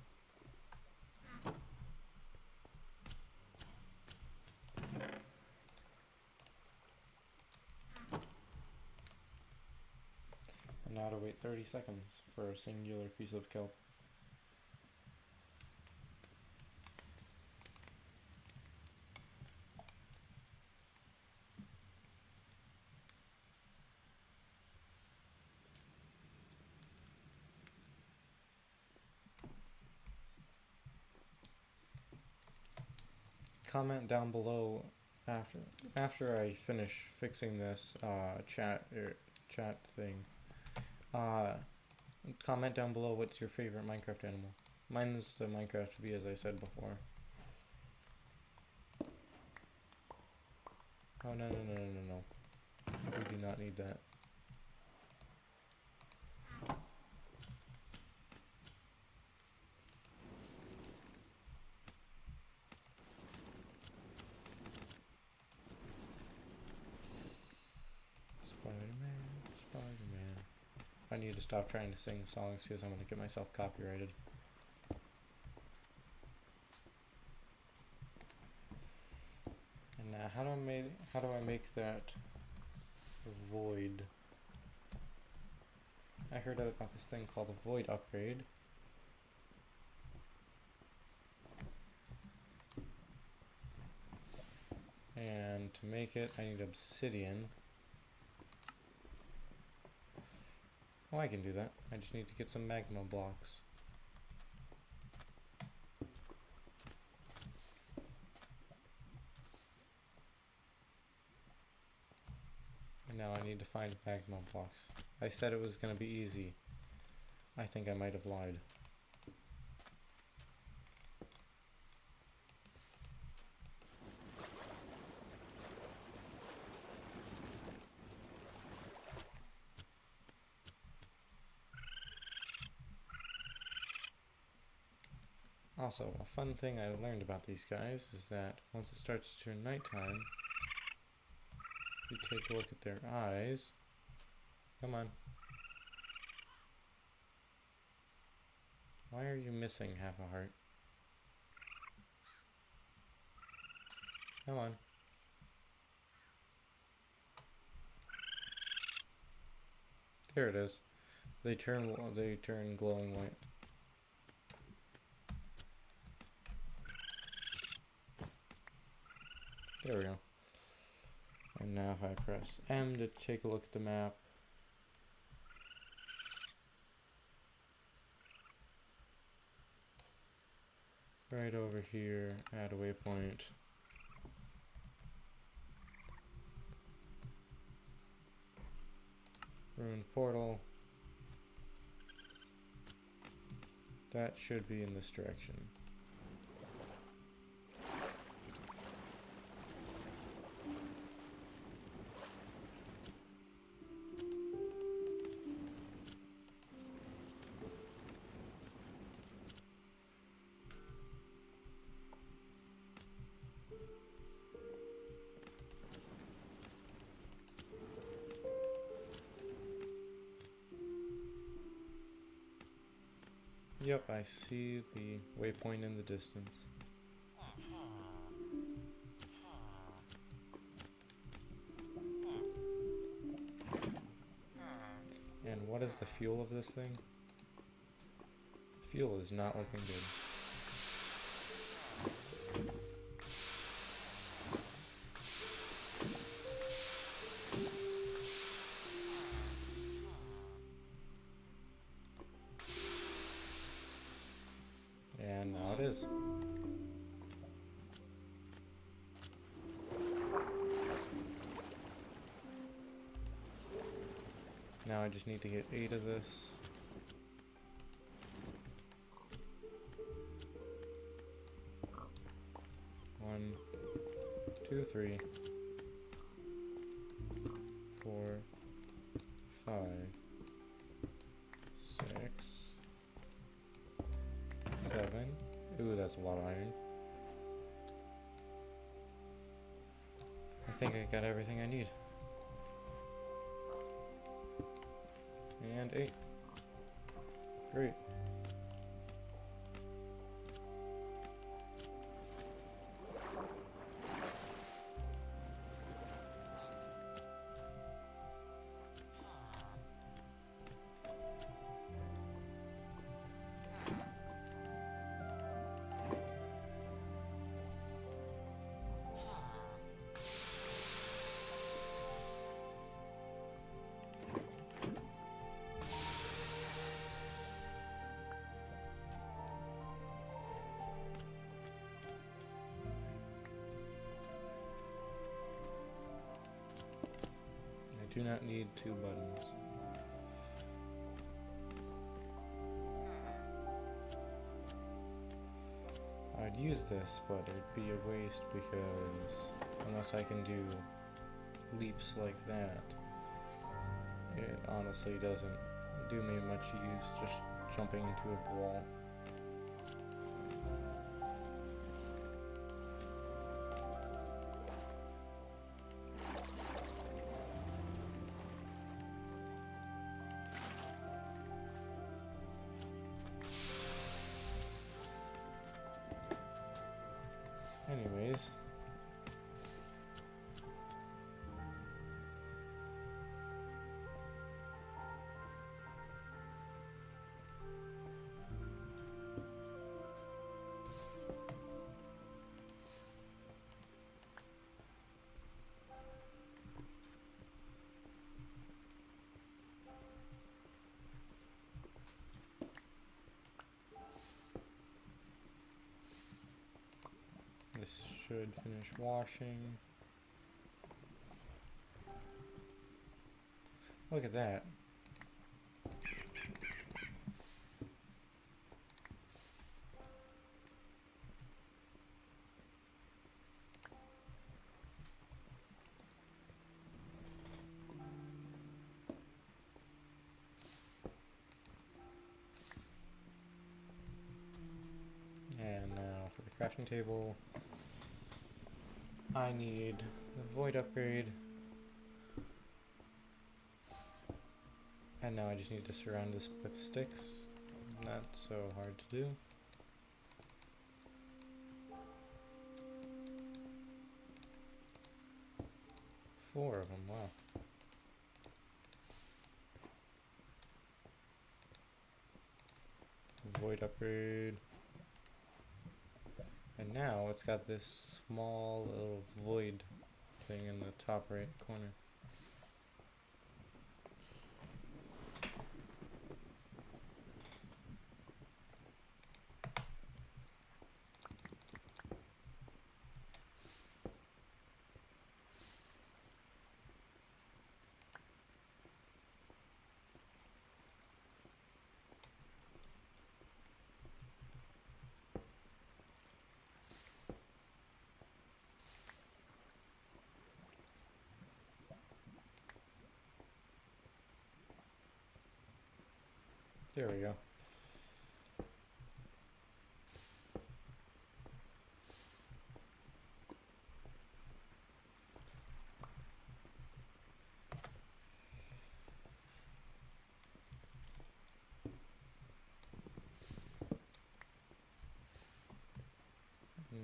And now to wait 30 seconds for a singular piece of kelp. Comment down below after I finish fixing this chat thing. Comment down below what's your favorite Minecraft animal. Mine's the Minecraft bee, as I said before. Oh no. We do not need that. Spider-Man. I need to stop trying to sing songs because I'm going to get myself copyrighted. And now how do I make that void? I heard about this thing called a void upgrade. And to make it, I need obsidian. Oh, I can do that. I just need to get some magma blocks. And now I need to find magma blocks. I said it was going to be easy. I think I might have lied. Also, a fun thing I learned about these guys is that once it starts to turn nighttime, you take a look at their eyes. Come on. Why are you missing half a heart? Come on. There it is. They turn glowing white. There we go. And now if I press M to take a look at the map, right over here, add a waypoint. Ruined portal. That should be in this direction. Yep, I see the waypoint in the distance. And what is the fuel of this thing? Fuel is not looking good. And now it is. Now I just need to get 8 of this. One, 2, 3, 4, 5, 6, 7. Ooh, that's a lot of iron. I think I got everything I need. And 8. Great. I do not need 2 buttons. I'd use this, but it'd be a waste because unless I can do leaps like that, it honestly doesn't do me much use just jumping into a wall. Anyways. This should finish washing. Look at that. And now for the crafting table, I need the void upgrade. And now I just need to surround this with sticks. Not so hard to do. Four of them, wow. Void upgrade. And now it's got this small little void thing in the top right corner. There we go.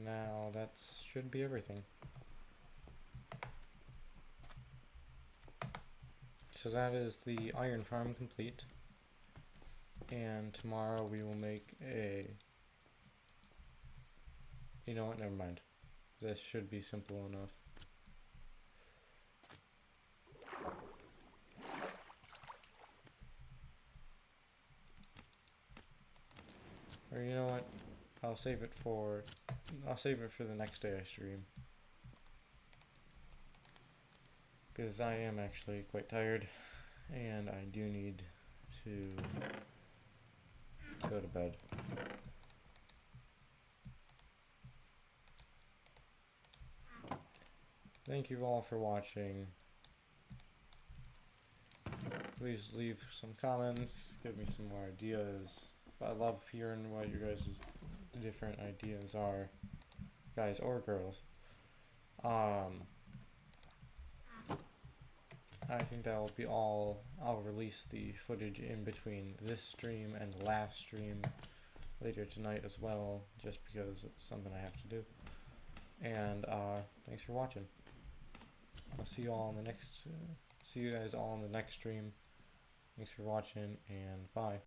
Now that should be everything. So that is the iron farm complete. And tomorrow we will make a... You know what, never mind. This should be simple enough. Or you know what, I'll save it for the next day I stream. Because I am actually quite tired and I do need to go to bed. Thank you all for watching. Please leave some comments, give me some more ideas. I love hearing what your guys' different ideas are, guys or girls. I think that will be all. I'll release the footage in between this stream and the last stream later tonight as well, just because it's something I have to do. And thanks for watching. I'll see you all in the next. See you guys all in the next stream. Thanks for watching, and bye.